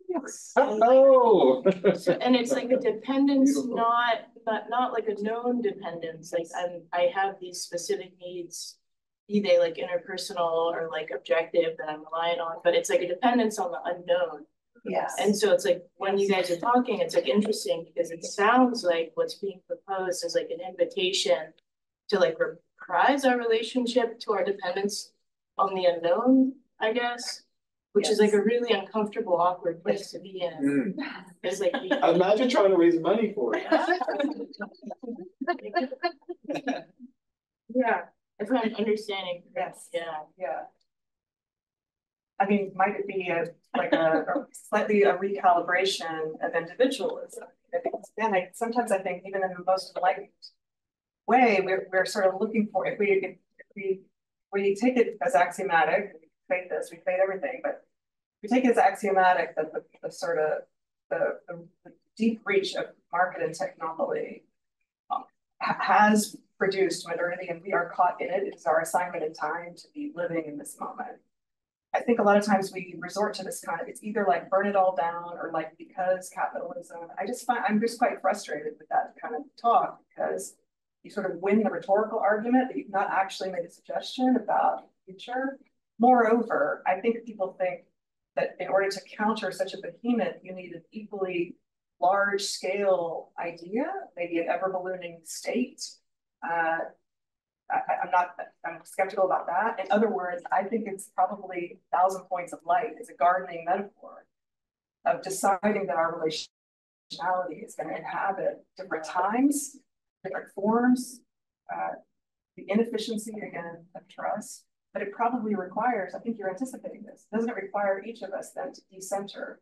And it's like a dependence, not like a known dependence. Like I have these specific needs, be they like interpersonal or like objective that I'm relying on, but it's like a dependence on the unknown. Yes. And so it's like when you guys are talking, it's like interesting because it sounds like what's being proposed is like an invitation to like reprise our relationship to our dependence on the unknown, I guess. Which is like a really uncomfortable, awkward place to be in. It's like imagine trying to raise money for it. Yeah, if I'm understanding. Yes. Yeah. I mean, might it be slightly a recalibration of individualism? Because again, sometimes I think even in the most enlightened way, we're sort of looking for, if we take it as axiomatic, we fade this, we fade everything, but we take it as axiomatic that the deep reach of market and technology has produced modernity, and we are caught in it. It's our assignment in time to be living in this moment. I think a lot of times we resort to this kind of, it's either like burn it all down or like because capitalism. I'm just quite frustrated with that kind of talk, because you sort of win the rhetorical argument, but you've not actually made a suggestion about the future. Moreover, I think people think that in order to counter such a behemoth, you need an equally large scale idea, maybe an ever ballooning state. I'm skeptical about that. In other words, I think it's probably 1,000 points of light. It's a gardening metaphor of deciding that our relationality is going to inhabit different times, different forms, the inefficiency, again, of trust. But it probably requires, I think you're anticipating this, doesn't it require each of us then to decenter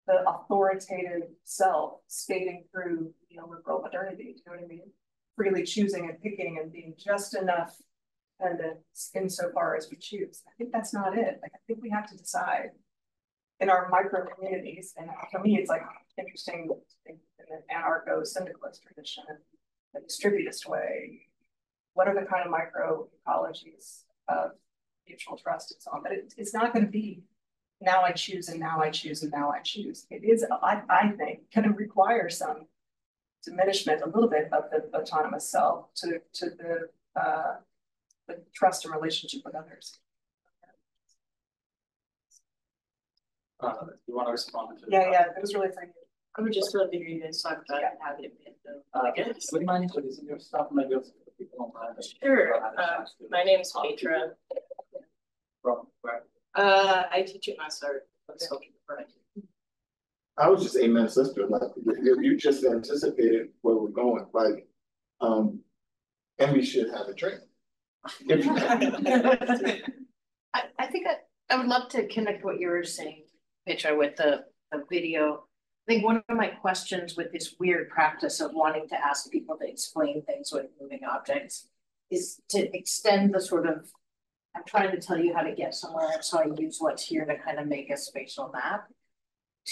the authoritative self skating through liberal modernity? Do you know what I mean? Freely choosing and picking and being just enough dependent insofar as we choose. I think that's not it. Like, I think we have to decide in our micro communities. And for me, it's like interesting in the anarcho-syndicalist tradition, the distributist way. what are the kind of micro ecologies of mutual trust and so on. But it's not going to be now I choose and now I choose and now I choose. It is, I think, going to require some diminishment a little bit of the autonomous self to the trust and relationship with others. You want to respond to yeah, it was really for you. I would just love to hear you guys talk about habit. Would you mind introducing yourself? Maybe also for people online. Sure. My name is Petra. From where? I teach at Master of Social Work. I was just amen, sister. Like you just anticipated where we're going. Like, and we should have a drink. I think I would love to connect what you were saying, Petra, with the video. I think one of my questions with this weird practice of wanting to ask people to explain things with moving objects is to extend the sort of, I'm trying to tell you how to get somewhere, so I use what's here to kind of make a spatial map,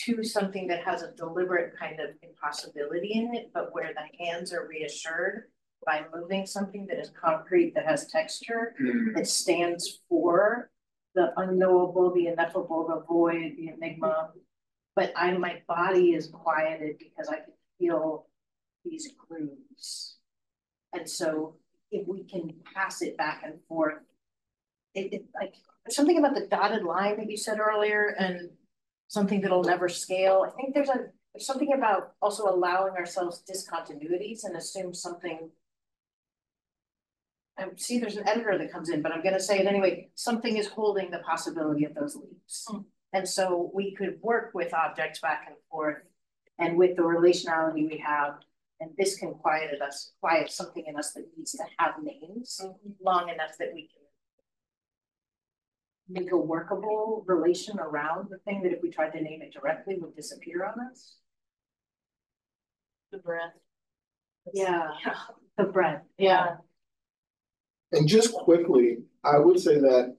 to something that has a deliberate kind of impossibility in it, but where the hands are reassured by moving something that is concrete, that has texture, that stands for the unknowable, the ineffable, the void, the enigma. But my body is quieted because I can feel these grooves. And so if we can pass it back and forth, like something about the dotted line that you said earlier and something that'll never scale. I think there's something about also allowing ourselves discontinuities and assume something. See, there's an editor that comes in, but I'm going to say it anyway. Something is holding the possibility of those leaps. And so we could work with objects back and forth and with the relationality we have. And this can quiet something in us that needs to have names long enough that we can make a workable relation around the thing that if we tried to name it directly would disappear on us. The breath. Yeah, the breath. Yeah. And just quickly, I would say that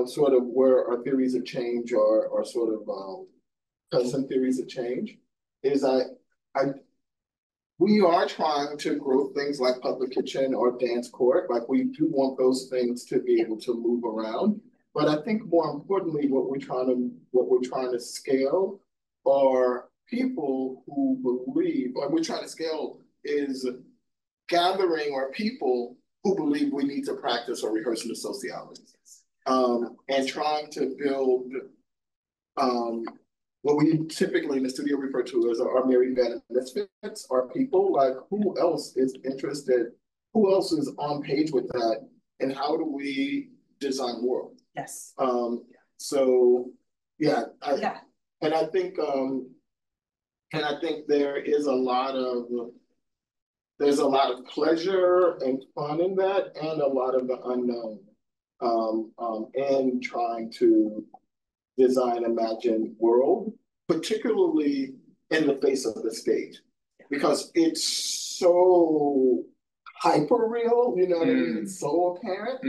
sort of where our theories of change are sort of present theories of change is we are trying to grow things like public kitchen or dance court. Like we do want those things to be able to move around. But I think more importantly, what we're trying to scale are people who believe, or we're trying to scale is gathering or people who believe we need to practice or rehearse the sociology. And trying to build what we typically in the studio refer to as our married band of misfits, are people like who else is interested, who else is on page with that, and how do we design world? Yes. So yeah, and I think there is a lot of pleasure and fun in that, and a lot of the unknown. And trying to design, imagine world, particularly in the face of the state, because it's so hyper real, you know what I mean? It's so apparent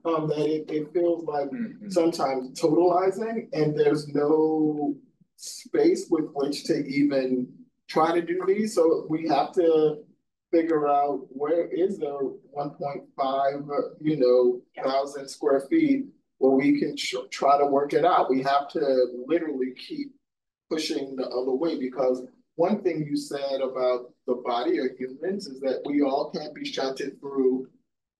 that it feels like sometimes totalizing, and there's no space with which to even try to do these. So we have to figure out where is the 1.5, thousand square feet where we can try to work it out. We have to literally keep pushing the other way, because one thing you said about the body of humans is that we all can't be shunted through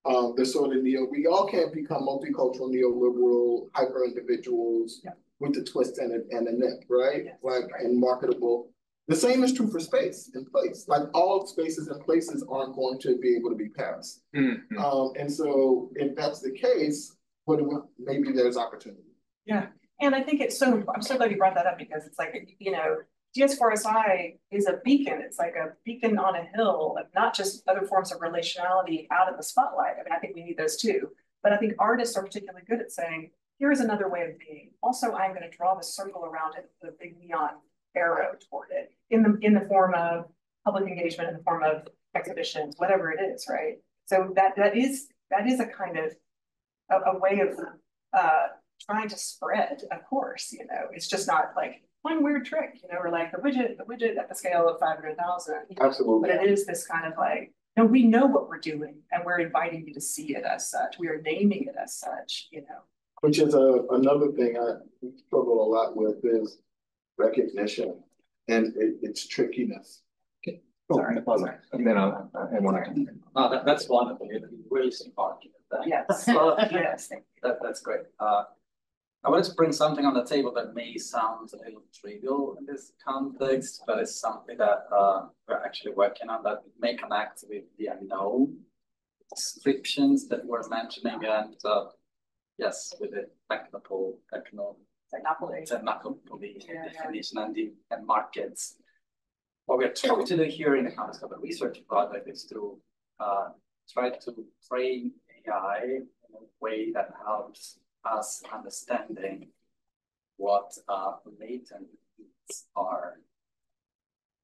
the sort of we all can't become multicultural, neoliberal, hyper individuals with the twist and a nip, right? And marketable. The same is true for space and place. Like all spaces and places aren't going to be able to be Paris. And so if that's the case, maybe there's opportunity. Yeah. And I think I'm so glad you brought that up, because it's like, DS4SI is a beacon. It's like a beacon on a hill of not just other forms of relationality out of the spotlight. I mean, I think we need those too. But I think artists are particularly good at saying, here is another way of being. Also, I'm going to draw the circle around it, the big neon arrow toward it in the form of public engagement, in the form of exhibitions, whatever it is, right? So that is a kind of a way of trying to spread, of course, it's just not like one weird trick, or like the widget at the scale of 500,000. Absolutely. But it is this kind of like And we know what we're doing, and we're inviting you to see it as such. We are naming it as such, you know. Which is another thing I struggle a lot with is recognition and its trickiness. Okay. Sorry. And then I want to. Oh, that's wonderful. You're really smart. Yes. Yes. That's great. I wanted to bring something on the table that may sound a little trivial in this context, but it's something that we're actually working on that may connect with the unknown descriptions that we're mentioning, and yes, with the technopoly definition and markets. What we're trying to do here in the context of a research project is to try to train AI in a way that helps us understanding what latent needs are,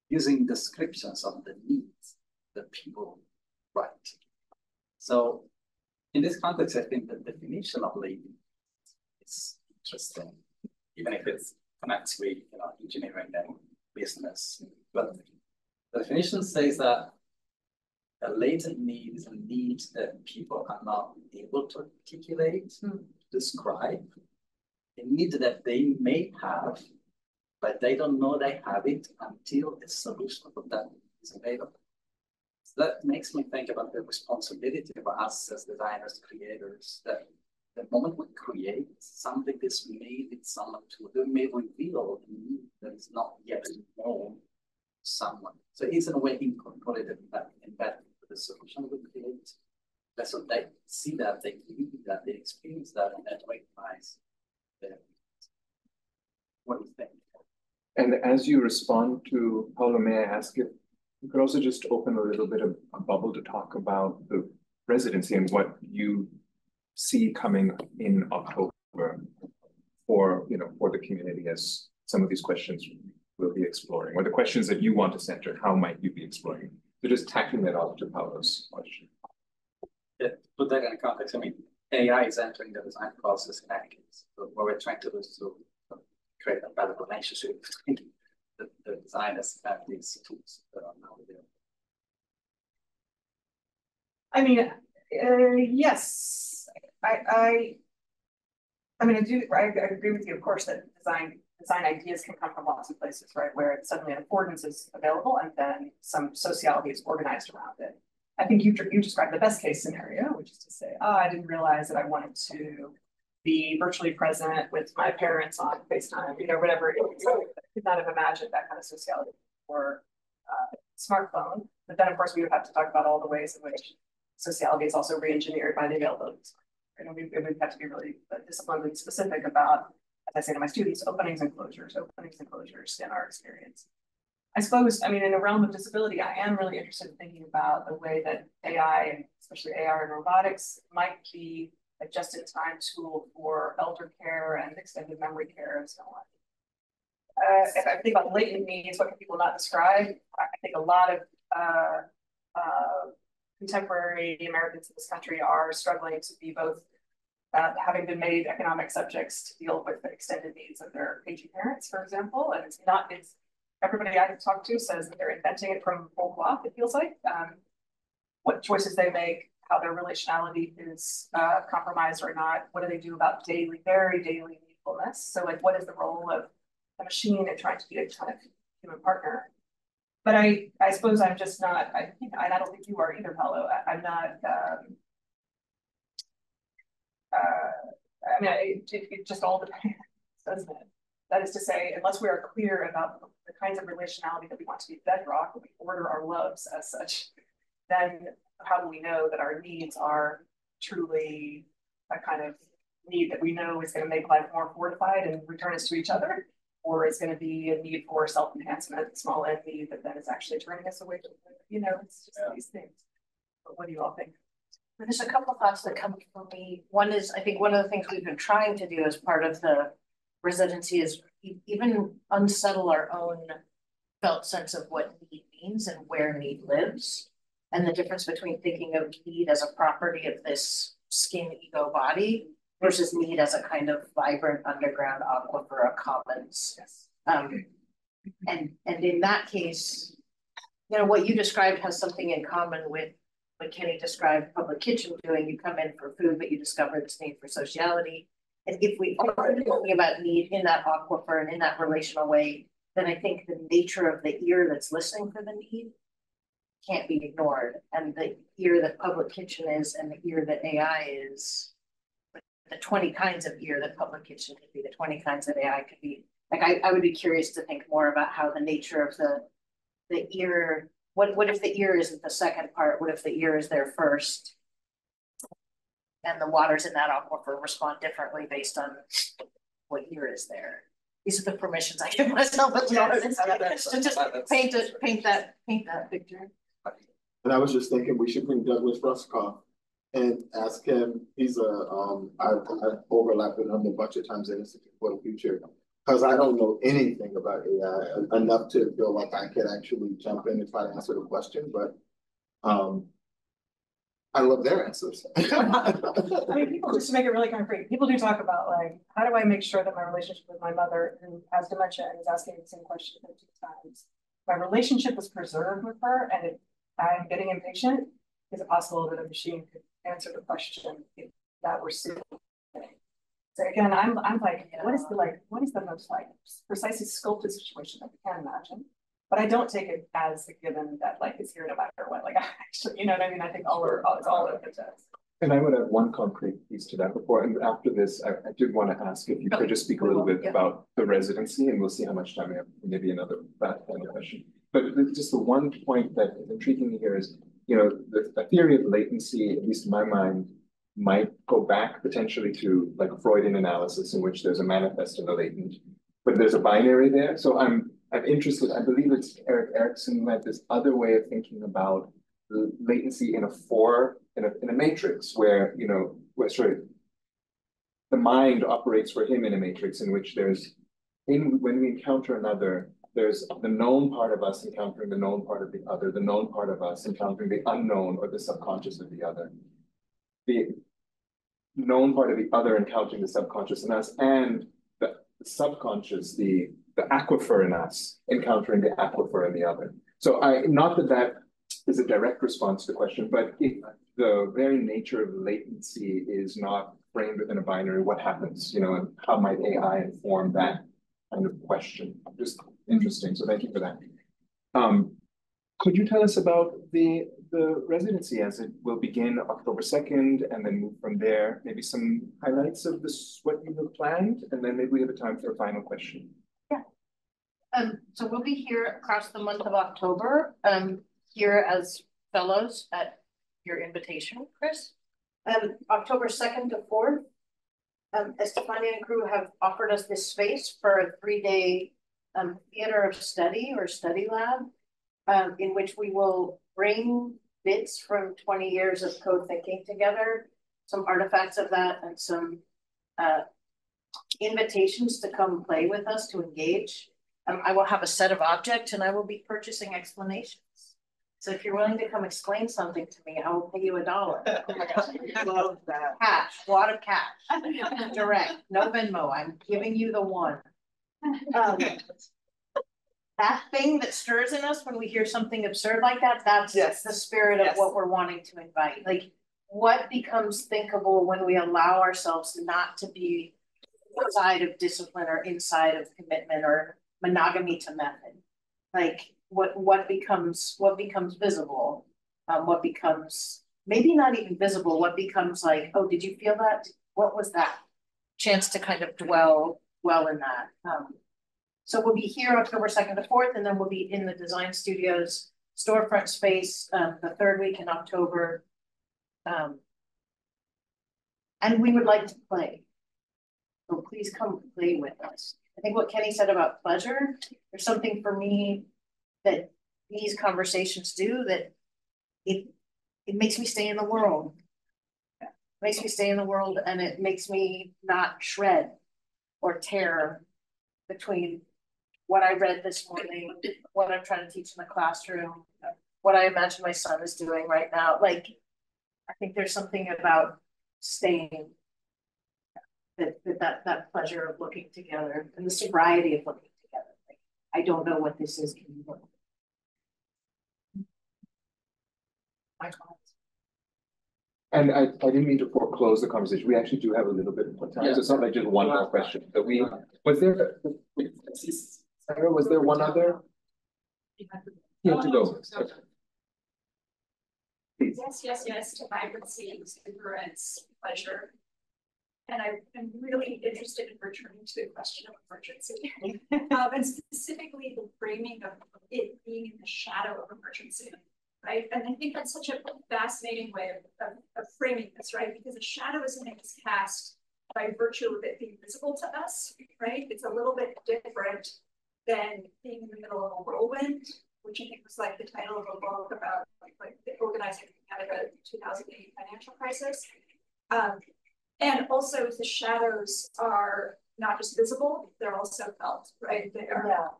using descriptions of the needs that people write. So in this context, I think the definition of latent is interesting, even if it connects with engineering and business. But the definition says that a latent need is a need that people are not able to articulate, describe, a need that they may have, but they don't know they have it until a solution for that is available. So that makes me think about the responsibility of us as designers, creators, that the moment we create something that's made with someone to may reveal a need that is not yet known to someone. So it's in a way incorporated embedded the solution we create. So they see that, they believe that, they experience that, and that recognize that. What do you think? And as you respond to Paolo, may I ask if you could also just open a little bit of a bubble to talk about the residency and what you see coming in October for the community, as some of these questions we'll be exploring, or the questions that you want to center, how might you be exploring? So just tacking that off to Paolo's question. Yeah, put that in context. I mean, AI is entering the design process in any case. So what we're trying to do is to create a better relationship between the designers and these tools that are now available. I mean, yes, I agree with you, of course, that design ideas can come from lots of places, right? Where suddenly an affordance is available and then some sociology is organized around it. I think you described the best case scenario, which is to say, I didn't realize that I wanted to be virtually present with my parents on FaceTime, whatever it is. I could not have imagined that kind of sociology or smartphone. But then, of course, we would have to talk about all the ways in which sociology is also re-engineered by the availability. And we have to be really disciplined and specific about, as I say to my students, openings and closures in our experience. I suppose, I mean, in the realm of disability, I am really interested in thinking about the way that AI, and especially AR and robotics, might be a just-in-time tool for elder care and extended memory care and so on. If I think about latent needs, what can people not describe? I think a lot of contemporary Americans in this country are struggling to be both having been made economic subjects to deal with the extended needs of their aging parents, for example. And it's everybody I've talked to says that they're inventing it from whole cloth, it feels like. What choices they make, how their relationality is compromised or not, what do they do about very daily needfulness? So like, what is the role of a machine in trying to be a kind of human partner? But I suppose I'm just not, and I don't think you are either, Paolo. I'm not, it just all depends, doesn't it? That is to say, unless we are clear about the kinds of relationality that we want to be bedrock, we order our loves as such, then how do we know that our needs are truly a kind of need that we know is going to make life more fortified and return us to each other? Or is going to be a need for self-enhancement, small n need that then is actually turning us away from, it's just these things. But what do you all think? There's a couple of thoughts that come from me. One is, I think one of the things we've been trying to do as part of the residency is even unsettle our own felt sense of what need means and where need lives, and the difference between thinking of need as a property of this skin, ego, body versus need as a kind of vibrant underground aquifer, a commons. Yes. And in that case, what you described has something in common with what Kenny described public kitchen doing. You come in for food, but you discover this need for sociality. And if we are thinking about need in that aquifer and in that relational way, then I think the nature of the ear that's listening for the need can't be ignored. And the ear that public kitchen is and the ear that AI is, the 20 kinds of ear that public kitchen could be, the 20 kinds of AI could be. Like I would be curious to think more about how the nature of the ear, what if the ear isn't the second part? What if the ear is there first? And the waters in that aquifer respond differently based on what ear is there. These are the permissions I give myself as an artist to just paint that picture. And I was just thinking we should bring Douglas Ruskoff and ask him. He's I've overlapped with him a bunch of times at Institute for the Future, because I don't know anything about AI enough to feel like I could actually jump in and try to answer the question, but I love their answers. I mean, people, just to make it really concrete, people do talk about like, how do I make sure that my relationship with my mother, who has dementia and is asking the same question 15 times, my relationship is preserved with her, and if I'm getting impatient, is it possible that a machine could answer the question if that were still? So again, I'm like, what is the most like precisely sculpted situation that we can imagine? But I don't take it as a given that like it's here no matter what. Like actually, you know what I mean? I think it's all open to us. And I would add one concrete piece to that before, and after this, I did want to ask if you could just speak a little bit about the residency, and we'll see how much time we have, maybe another that kind of question. But just the one point that is intriguing me here is, you know, the theory of latency, at least in my mind, might go back potentially to like a Freudian analysis in which there's a manifest and a latent, but there's a binary there. So I'm interested, I believe it's Erik Erikson who had this other way of thinking about the latency in a matrix where, you know, the mind operates for him in a matrix in which when we encounter another, there's the known part of us encountering the known part of the other, the known part of us encountering the unknown or the subconscious of the other. The known part of the other encountering the subconscious in us, and the subconscious, the aquifer in us encountering the aquifer in the other. So not that is a direct response to the question, but if the very nature of latency is not framed within a binary, what happens, you know, and how might AI inform that kind of question? Just interesting, so thank you for that. Could you tell us about the residency as it will begin October 2nd and then move from there? Maybe some highlights of this, what you have planned, and then maybe we have time for a final question. Yeah. So we'll be here across the month of October, here as fellows at your invitation, Chris. October 2nd to 4th, Estefania and crew have offered us this space for a 3-day theater of study or StudyLab, in which we will bring bits from 20 years of co-thinking together, some artifacts of that, and some invitations to come play with us, to engage. I will have a set of objects and I will be purchasing explanations. So if you're willing to come explain something to me, I will pay you $1. I love that. Cash, a lot of cash, direct, no Venmo. I'm giving you the one. That thing that stirs in us when we hear something absurd like that, that's the spirit of what we're wanting to invite. Like, what becomes thinkable when we allow ourselves not to be outside of discipline or inside of commitment or monogamy to method? Like, what becomes visible? What becomes maybe not even visible? What becomes like, oh, did you feel that? What was that? Chance to kind of dwell well in that. So we'll be here October 2nd to 4th, and then we'll be in the design studios storefront space the 3rd week in October. And we would like to play. So please come play with us. I think what Kenny said about pleasure, there's something for me that these conversations do, that it makes me stay in the world. It makes me stay in the world, and it makes me not shred or tear between what I read this morning, what I'm trying to teach in the classroom, what I imagine my son is doing right now. Like, I think there's something about staying, that pleasure of looking together and the sobriety of looking together. Like, I don't know what this is. Can you look? My comments. And I didn't mean to foreclose the conversation. We actually do have a little bit more time. So it's not like just one more question. But was there, Sarah, was there one other? You have to go. Please. Yes, to vibrancy, exuberance, pleasure. And I'm really interested in returning to the question of emergency, and specifically the framing of it being in the shadow of emergency, right? And I think that's such a fascinating way of framing this, right? Because a shadow is something that's cast by virtue of it being visible to us, right? It's a little bit different than being in the middle of a whirlwind, which I think was like the title of a book about like the organizing out of the 2008 financial crisis. And also the shadows are not just visible, they're also felt, right? They are,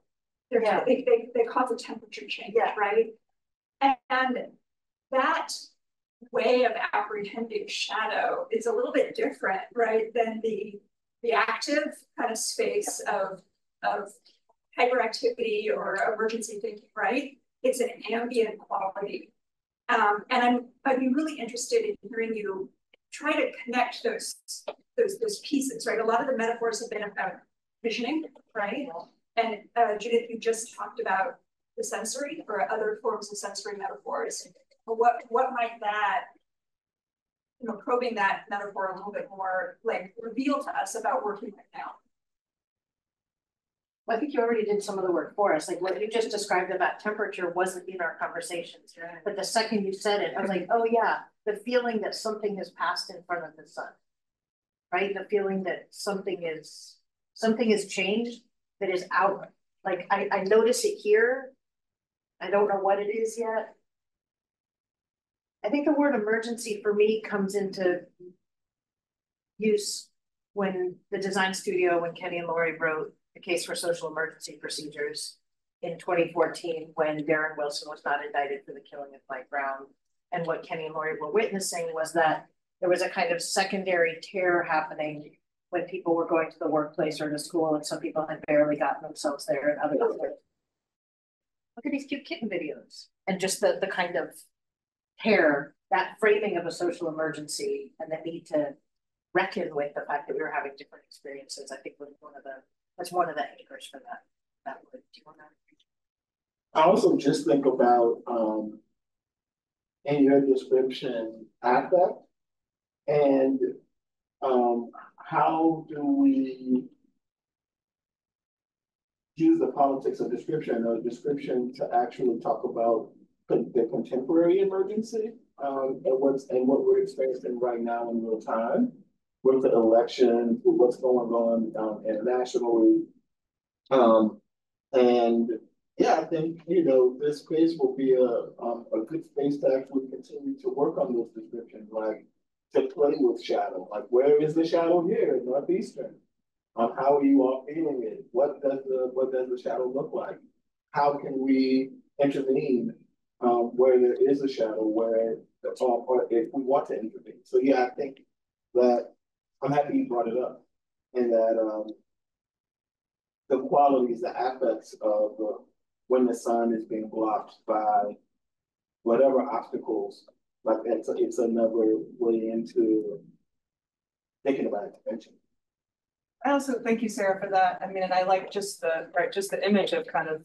they cause a temperature change, right? And that way of apprehending shadow is a little bit different, right, than the active kind of space of hyperactivity or emergency thinking, right? It's an ambient quality. And I'd be really interested in hearing you try to connect those pieces, right? A lot of the metaphors have been about visioning, right? And Judith, you just talked about the sensory or other forms of sensory metaphors. What might that, probing that metaphor a little bit more, like reveal to us about working right now? Well, I think you already did some of the work for us. Like what you just described about temperature wasn't in our conversations, right? But the second you said it, I was like, oh yeah, the feeling that something has passed in front of the sun, right? The feeling that something is changed, that is out. Like I notice it here. I don't know what it is yet. I think the word emergency for me comes into use when the design studio, when Kenny and Lori wrote The Case for Social Emergency Procedures in 2014, when Darren Wilson was not indicted for the killing of Mike Brown. And what Kenny and Lori were witnessing was that there was a kind of secondary terror happening when people were going to the workplace or to school, and some people had barely gotten themselves there and others were. Look at these cute kitten videos. And just the kind of terror, that framing of a social emergency and the need to reckon with the fact that we were having different experiences, I think was that's one of the anchors for that word. Do you want to? I also just think about in your description affect and how do we use the politics of description or description to actually talk about the contemporary emergency and what we're experiencing right now in real time with the election, with what's going on internationally. And yeah, I think, this space will be a good space to actually continue to work on those descriptions, like to play with shadow. Like, where is the shadow here in Northeastern? How are you all feeling it? What does the shadow look like? How can we intervene where there is a shadow, or if we want to intervene? So yeah, I think that I'm happy you brought it up, and that the qualities, the affects of when the sun is being blocked by whatever obstacles, like it's another way into thinking about intervention. I also thank you, Sarah, for that. I mean, and I like just the image of kind of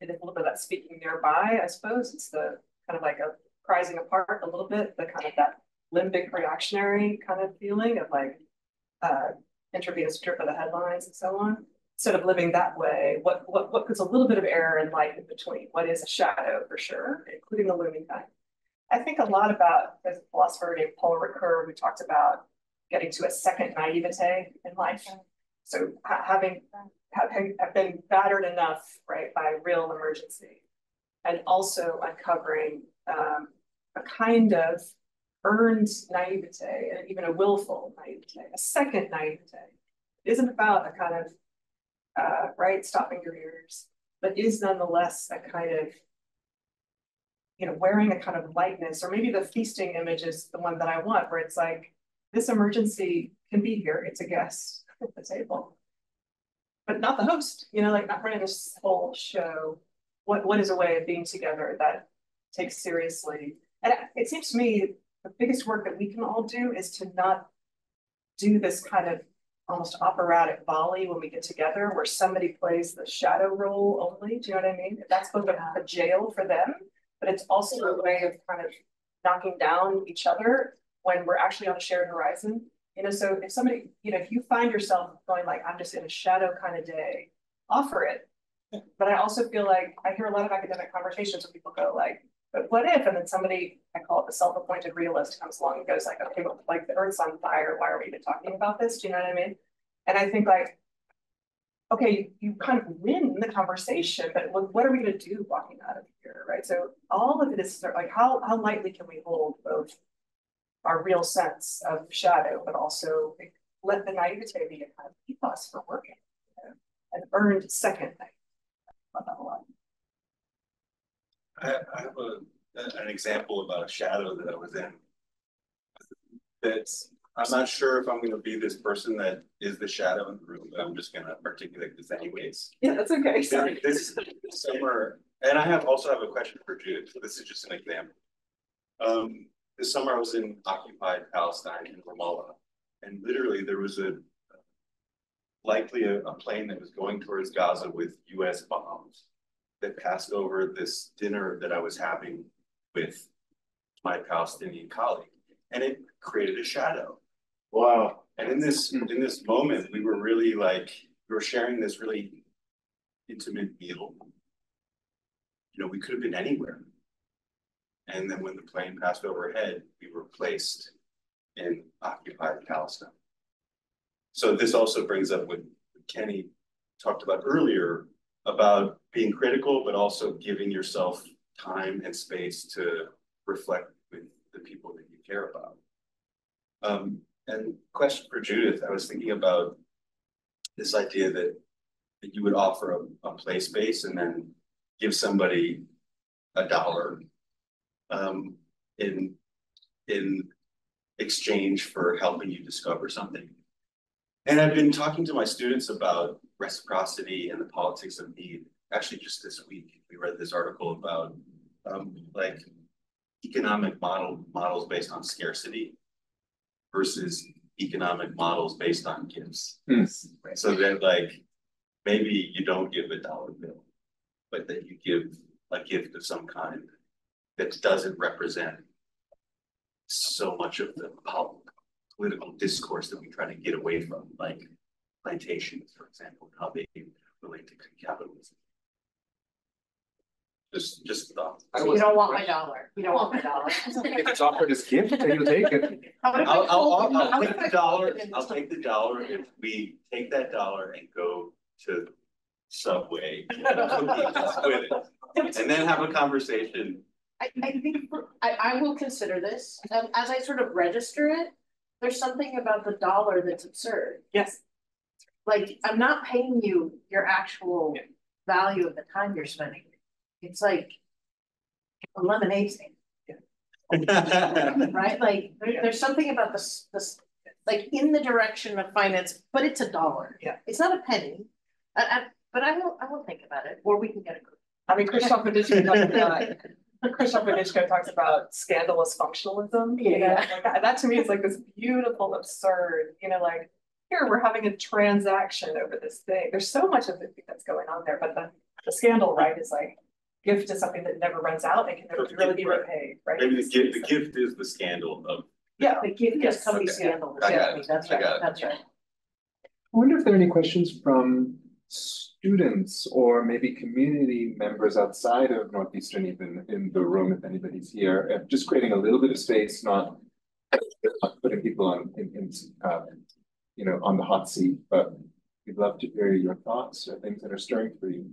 it is a little bit of that speaking nearby, I suppose. It's the kind of like a prizing apart a little bit, the kind of that limbic reactionary kind of feeling of like intervene a strip of the headlines and so on. Instead of living that way, what puts a little bit of air and light in between? What is a shadow for sure, including the looming kind? I think a lot about, there's a philosopher named Paul Ricoeur who talked about getting to a second naivete in life. So having been battered enough, right, by real emergency, and also uncovering a kind of earned naivete, and even a willful naivete, a second naivete. It isn't about a kind of stopping your ears, but is nonetheless a kind of, wearing a kind of lightness, or maybe the feasting image is the one that I want, where it's like, this emergency can be here, it's a guest at the table, but not the host, like not running this whole show. What is a way of being together that takes seriously? And it seems to me the biggest work that we can all do is to not do this kind of almost operatic volley when we get together where somebody plays the shadow role only. Do you know what I mean? That's both a jail for them, but it's also a way of kind of knocking down each other when we're actually on a shared horizon. You know, so if somebody, you know, if you find yourself going like, I'm just in a shadow kind of day, offer it. But I also feel like I hear a lot of academic conversations where people go like, but what if? And then somebody, I call it the self-appointed realist, comes along and goes like, okay, well, like the earth's on fire. Why are we even talking about this? Do you know what I mean? And I think like, okay, you kind of win the conversation, but what are we going to do walking out of here, right? So all of it is like, how lightly can we hold both our real sense of shadow, but also like, let the naivete be a kind of ethos for working, you know, an earned second thing. I love that a lot. I have an example about a shadow that I was in. That's, I'm not sure if I'm going to be this person that is the shadow in the room, but I'm just going to articulate this anyways. Yeah, that's okay. Sorry. This summer, and I also have a question for Judith. This is just an example. This summer I was in occupied Palestine in Ramallah, and literally there was likely a plane that was going towards Gaza with US bombs that passed over this dinner that I was having with my Palestinian colleague, and it created a shadow. Wow. And in this moment, we were really like, we were sharing this really intimate meal. You know, we could have been anywhere. And then when the plane passed overhead, we were placed in occupied Palestine. So this also brings up what Kenny talked about earlier about being critical, but also giving yourself time and space to reflect with the people that you care about. And question for Judith, I was thinking about this idea that you would offer a play space and then give somebody $1 in exchange for helping you discover something. And I've been talking to my students about reciprocity and the politics of need. Actually, just this week, we read this article about like economic models based on scarcity versus economic models based on gifts. Right? So that like, maybe you don't give $1 bill, but that you give a gift of some kind that doesn't represent so much of the political discourse that we try to get away from, like plantations, for example, how they relate to capitalism. Just thoughts. So you don't want my dollar. You don't want my dollar. If it's offered as gift, then you'll take it. I'll take the dollar. I'll take the $1 if we take that $1 and go to Subway with it, and then have a conversation. I think I will consider this. As I sort of register it, there's something about the $1 that's absurd. Yes. Like, I'm not paying you your actual value of the time you're spending. It's like a lemonade stand. Right? Like, there's something about this, like in the direction of finance, but it's $1. Yeah. It's not a penny. But I will think about it, or we can get a group. I mean, Christoph Padichko talks about scandalous functionalism. Yeah. You know? Like, that to me is like this beautiful, absurd, you know, like, here we're having a transaction over this thing. There's so much of it that's going on there, but the scandal, right, is like, gift is something that never runs out and can never really be repaid, right? Maybe the gift is the scandal of. Yeah, the gift just can be Okay. scandalous. I got it. That's I right. got it. That's right. I wonder if there are any questions from students or maybe community members outside of Northeastern, even in the room, if anybody's here. Just creating a little bit of space, not putting people on you know, on the hot seat, but we'd love to hear your thoughts or things that are stirring for you.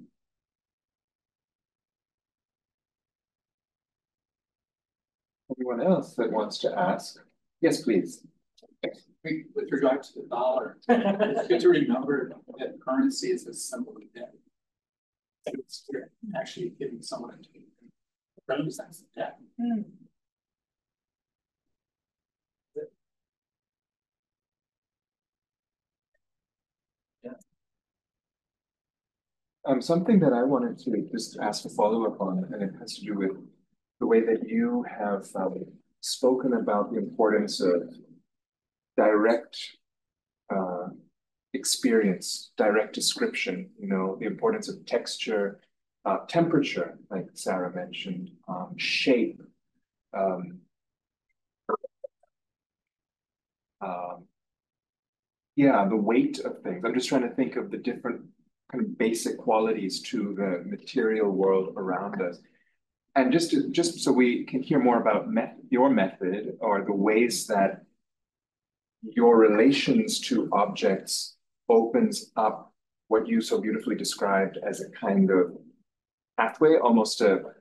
Anyone else that wants to ask? Yes, please. With regard to the dollar, it's good to remember that currency is a symbol of debt. It's actually giving someone a represents debt. Something that I wanted to just ask a follow-up on, and it has to do with the way that you have spoken about the importance of direct experience, direct description, you know, the importance of texture, temperature, like Sara mentioned, shape, yeah, the weight of things. I'm just trying to think of the different kind of basic qualities to the material world around us. And just so we can hear more about your method or the ways that your relations to objects opens up what you so beautifully described as a kind of pathway,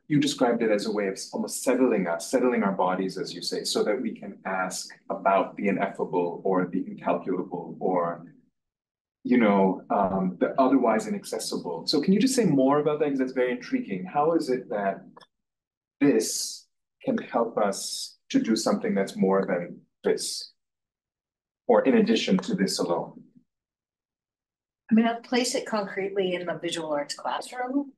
you described it as a way of almost settling our bodies, as you say, so that we can ask about the ineffable or the incalculable or, you know, the otherwise inaccessible. So can you just say more about that? Because that's very intriguing. How is it that this can help us to do something that's more than this, or in addition to this alone? I mean, I'll place it concretely in the visual arts classroom.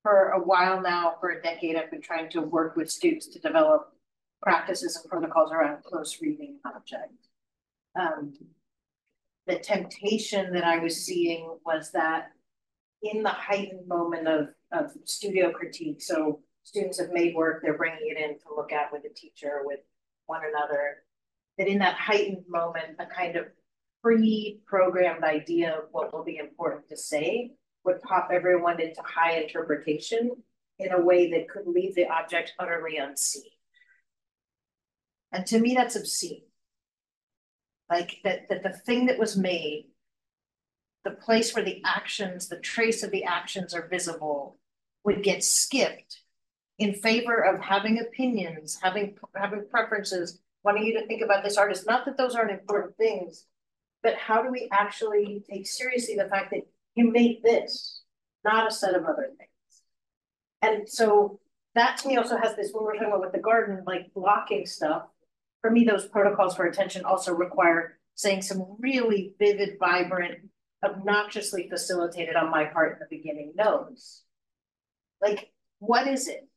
For a while now, for a decade, I've been trying to work with students to develop practices and protocols around close reading objects. The temptation that I was seeing was that in the heightened moment of studio critique, so students have made work, they're bringing it in to look at with a teacher, with one another, that in that heightened moment, a kind of pre-programmed idea of what will be important to say would pop everyone into high interpretation in a way that could leave the object utterly unseen. And to me, that's obscene. Like that the thing that was made, the place where the actions, the trace of the actions are visible, would get skipped in favor of having opinions, having preferences, wanting you to think about this artist. Not that those aren't important things, but how do we actually take seriously the fact that you made this, not a set of other things? And so that to me also has this, when we're talking about with the garden, like blocking stuff, for me, those protocols for attention also require saying some really vivid, vibrant, obnoxiously facilitated on my part in the beginning no's. Like, what is it?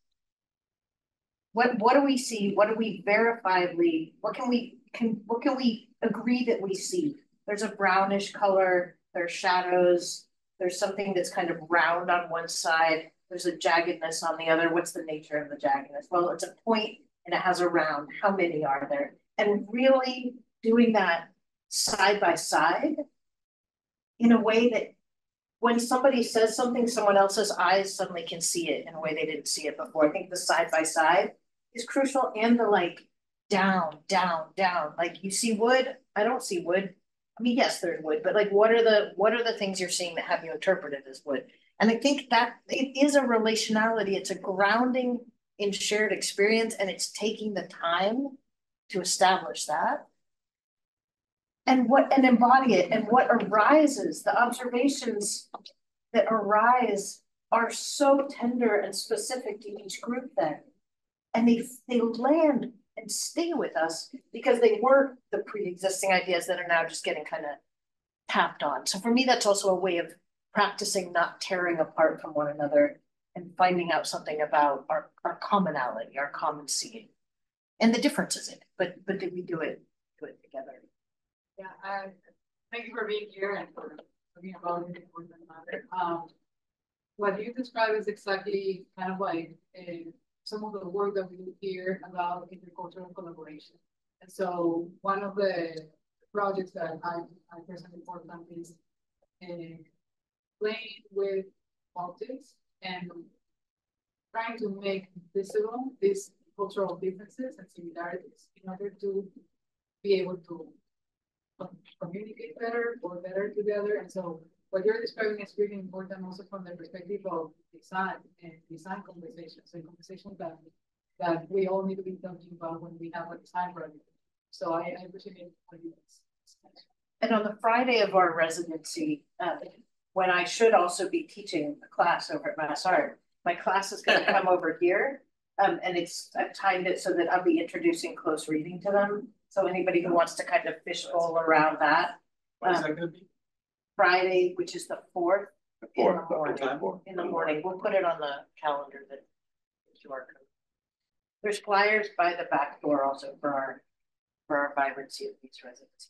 What do we see? What do we verifiably, what can we agree that we see? There's a brownish color, there's shadows, there's something that's kind of round on one side, there's a jaggedness on the other. What's the nature of the jaggedness? Well, it's a point and it has a round. How many are there? And really doing that side by side in a way that when somebody says something, someone else's eyes suddenly can see it in a way they didn't see it before. I think the side by side is crucial, and the like down, down, down. Like, you see wood, I don't see wood. I mean, yes, there's wood, but like, what are the things you're seeing that have you interpreted as wood? And I think that it is a relationality. It's a grounding in shared experience, and it's taking the time to establish that and embody it. And what arises, the observations that arise are so tender and specific to each group then. And they land and stay with us because they were the pre-existing ideas that are now just getting kind of tapped on. So for me, that's also a way of practicing not tearing apart from one another and finding out something about our commonality, our common seeing, and the differences in it. But did we do it together? Yeah, thank you for being here and for talking about it with another. What you describe is exactly kind of like some of the work that we do here about intercultural collaboration. And so one of the projects that I personally worked on is playing with optics and trying to make visible these cultural differences and similarities in order to be able to communicate better or better together. And so what you're describing is really important also from the perspective of design and design conversations and conversations that we all need to be talking about when we have a design project. So I appreciate what you said. And on the Friday of our residency, when I should also be teaching a class over at Mass Art, my class is going to come over here. And I've timed it so that I'll be introducing close reading to them. So anybody who wants to kind of fishbowl around that. What is that going to be? Friday, which is the 4th, in the morning. Time? In the morning. We'll put it on the calendar, the QR code. There's flyers by the back door also for our Vibrancy of these residents.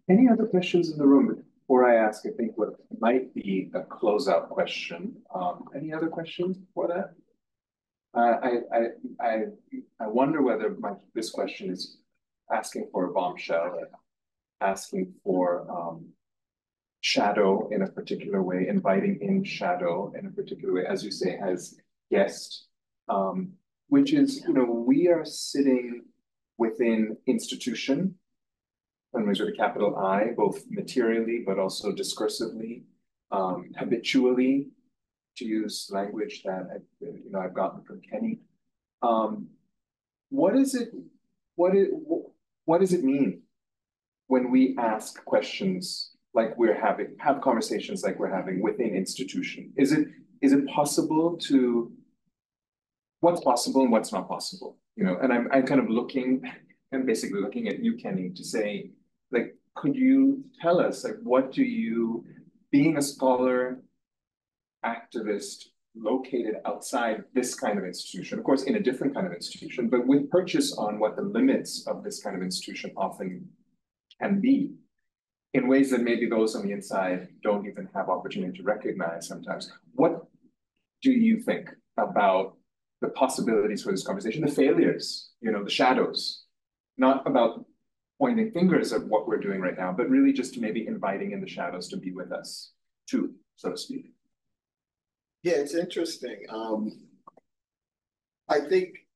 Any other questions in the room before I ask, I think, what might be a closeout question? Any other questions before that? I wonder whether this question is asking for a bombshell, asking for shadow in a particular way, inviting in shadow in a particular way, as you say, as guest, which is, we are sitting within institution, when we with a capital I, both materially, but also discursively, habitually, to use language that I've gotten from Kenny. What does it mean when we ask questions like have conversations like we're having within institution? Is it possible to, what's possible and what's not possible? And I'm kind of I'm basically looking at you, Kenny, to say, like, could you tell us, like, what do you, being a scholar, activist, located outside this kind of institution, of course, in a different kind of institution, but with purchase on what the limits of this kind of institution often can be, in ways that maybe those on the inside don't even have opportunity to recognize sometimes. What do you think about the possibilities for this conversation, the failures, the shadows, not about pointing fingers at what we're doing right now, but really just maybe inviting in the shadows to be with us too, so to speak? Yeah, it's interesting. I think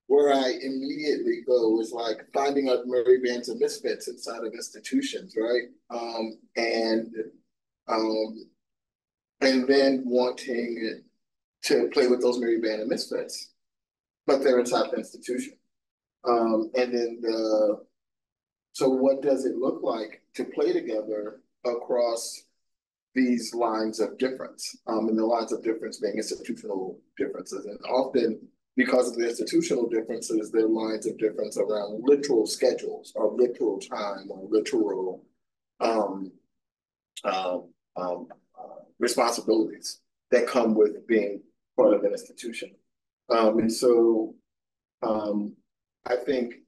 where I immediately go is like finding out merry bands of misfits inside of institutions, right? And then wanting to play with those merry band of misfits, but they're inside the institution. And then so what does it look like to play together across these lines of difference, and the lines of difference being institutional differences. And often, because of the institutional differences, there are lines of difference around literal schedules or literal time or literal responsibilities that come with being part of an institution. And so I think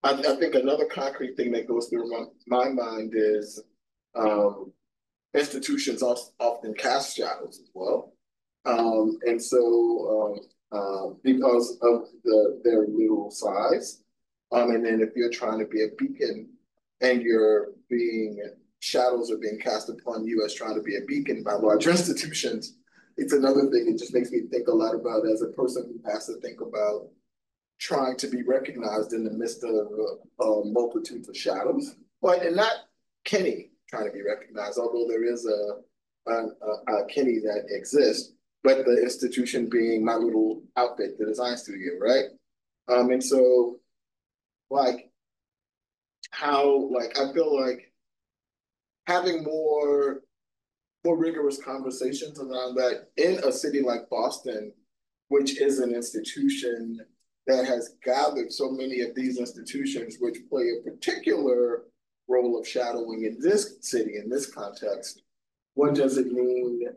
another concrete thing that goes through my mind is institutions often cast shadows as well. And so because of their little size, and then if you're trying to be a beacon and shadows are being cast upon you as trying to be a beacon by larger institutions, it's another thing. It just makes me think a lot about, as a person who has to think about trying to be recognized in the midst of multitudes of shadows, and not Kenny trying to be recognized, although there is a Kenny that exists, but the institution being my little outfit, the design studio, right? And so, I feel like having more rigorous conversations around that in a city like Boston, which is an institution that has gathered so many of these institutions, which play a particular role of shadowing in this city, in this context. What does it mean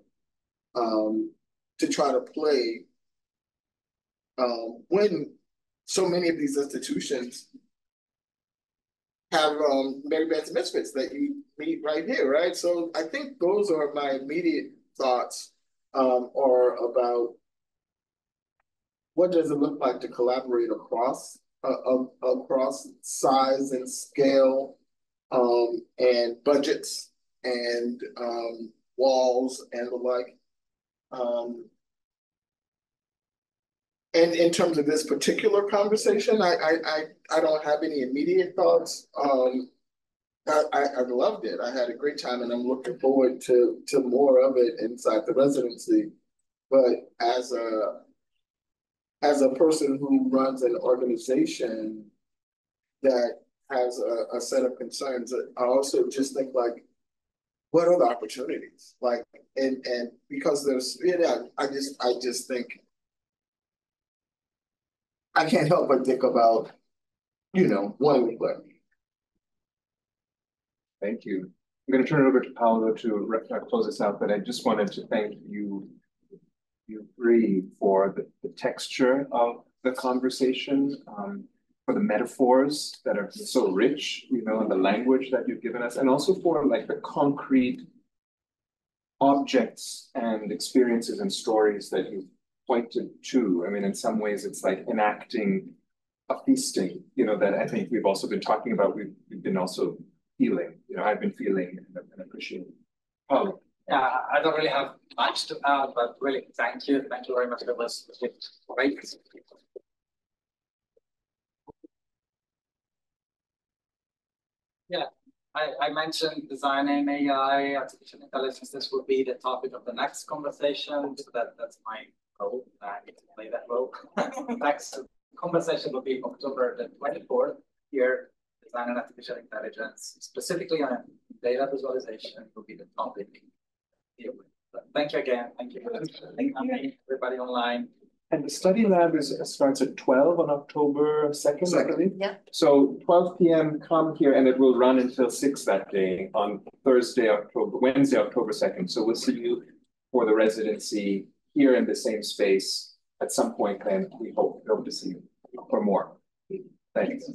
to try to play when so many of these institutions have merry bands of misfits that you meet right here, right? So I think those are my immediate thoughts are about what does it look like to collaborate across size and scale, and budgets and walls and the like. And in terms of this particular conversation, I don't have any immediate thoughts. I loved it. I had a great time, and I'm looking forward to more of it inside the residency. But as a person who runs an organization that has a set of concerns, I also just think, like, what are the opportunities? Like, and because there's, I just think, I can't help but think about, wanting to play. Thank you. I'm going to turn it over to Paolo to close us out, but I just wanted to thank you you breathe, for the texture of the conversation, for the metaphors that are so rich, you know, and the language that you've given us, and also for like the concrete objects and experiences and stories that you've pointed to. I mean, in some ways, it's like enacting a feasting, you know, that I think we've also been talking about. We've been also feeling, you know, I've been feeling and appreciating. Paolo. Yeah, I don't really have much to add, but really, thank you. Thank you very much for this. Great. Yeah, I mentioned designing AI, artificial intelligence. This will be the topic of the next conversation. So that's my role. I need to play that role. Next conversation will be October the 24th here. Design and artificial intelligence, specifically on data visualization, will be the topic. But thank you again. Thank you for everybody online. And the study lab starts at 12 on October 2nd, I believe. Yeah. So 12 p.m. come here, and it will run until 6 that day on Wednesday, October 2nd. So we'll see you for the residency here in the same space at some point, and we hope to see you for more. Thanks.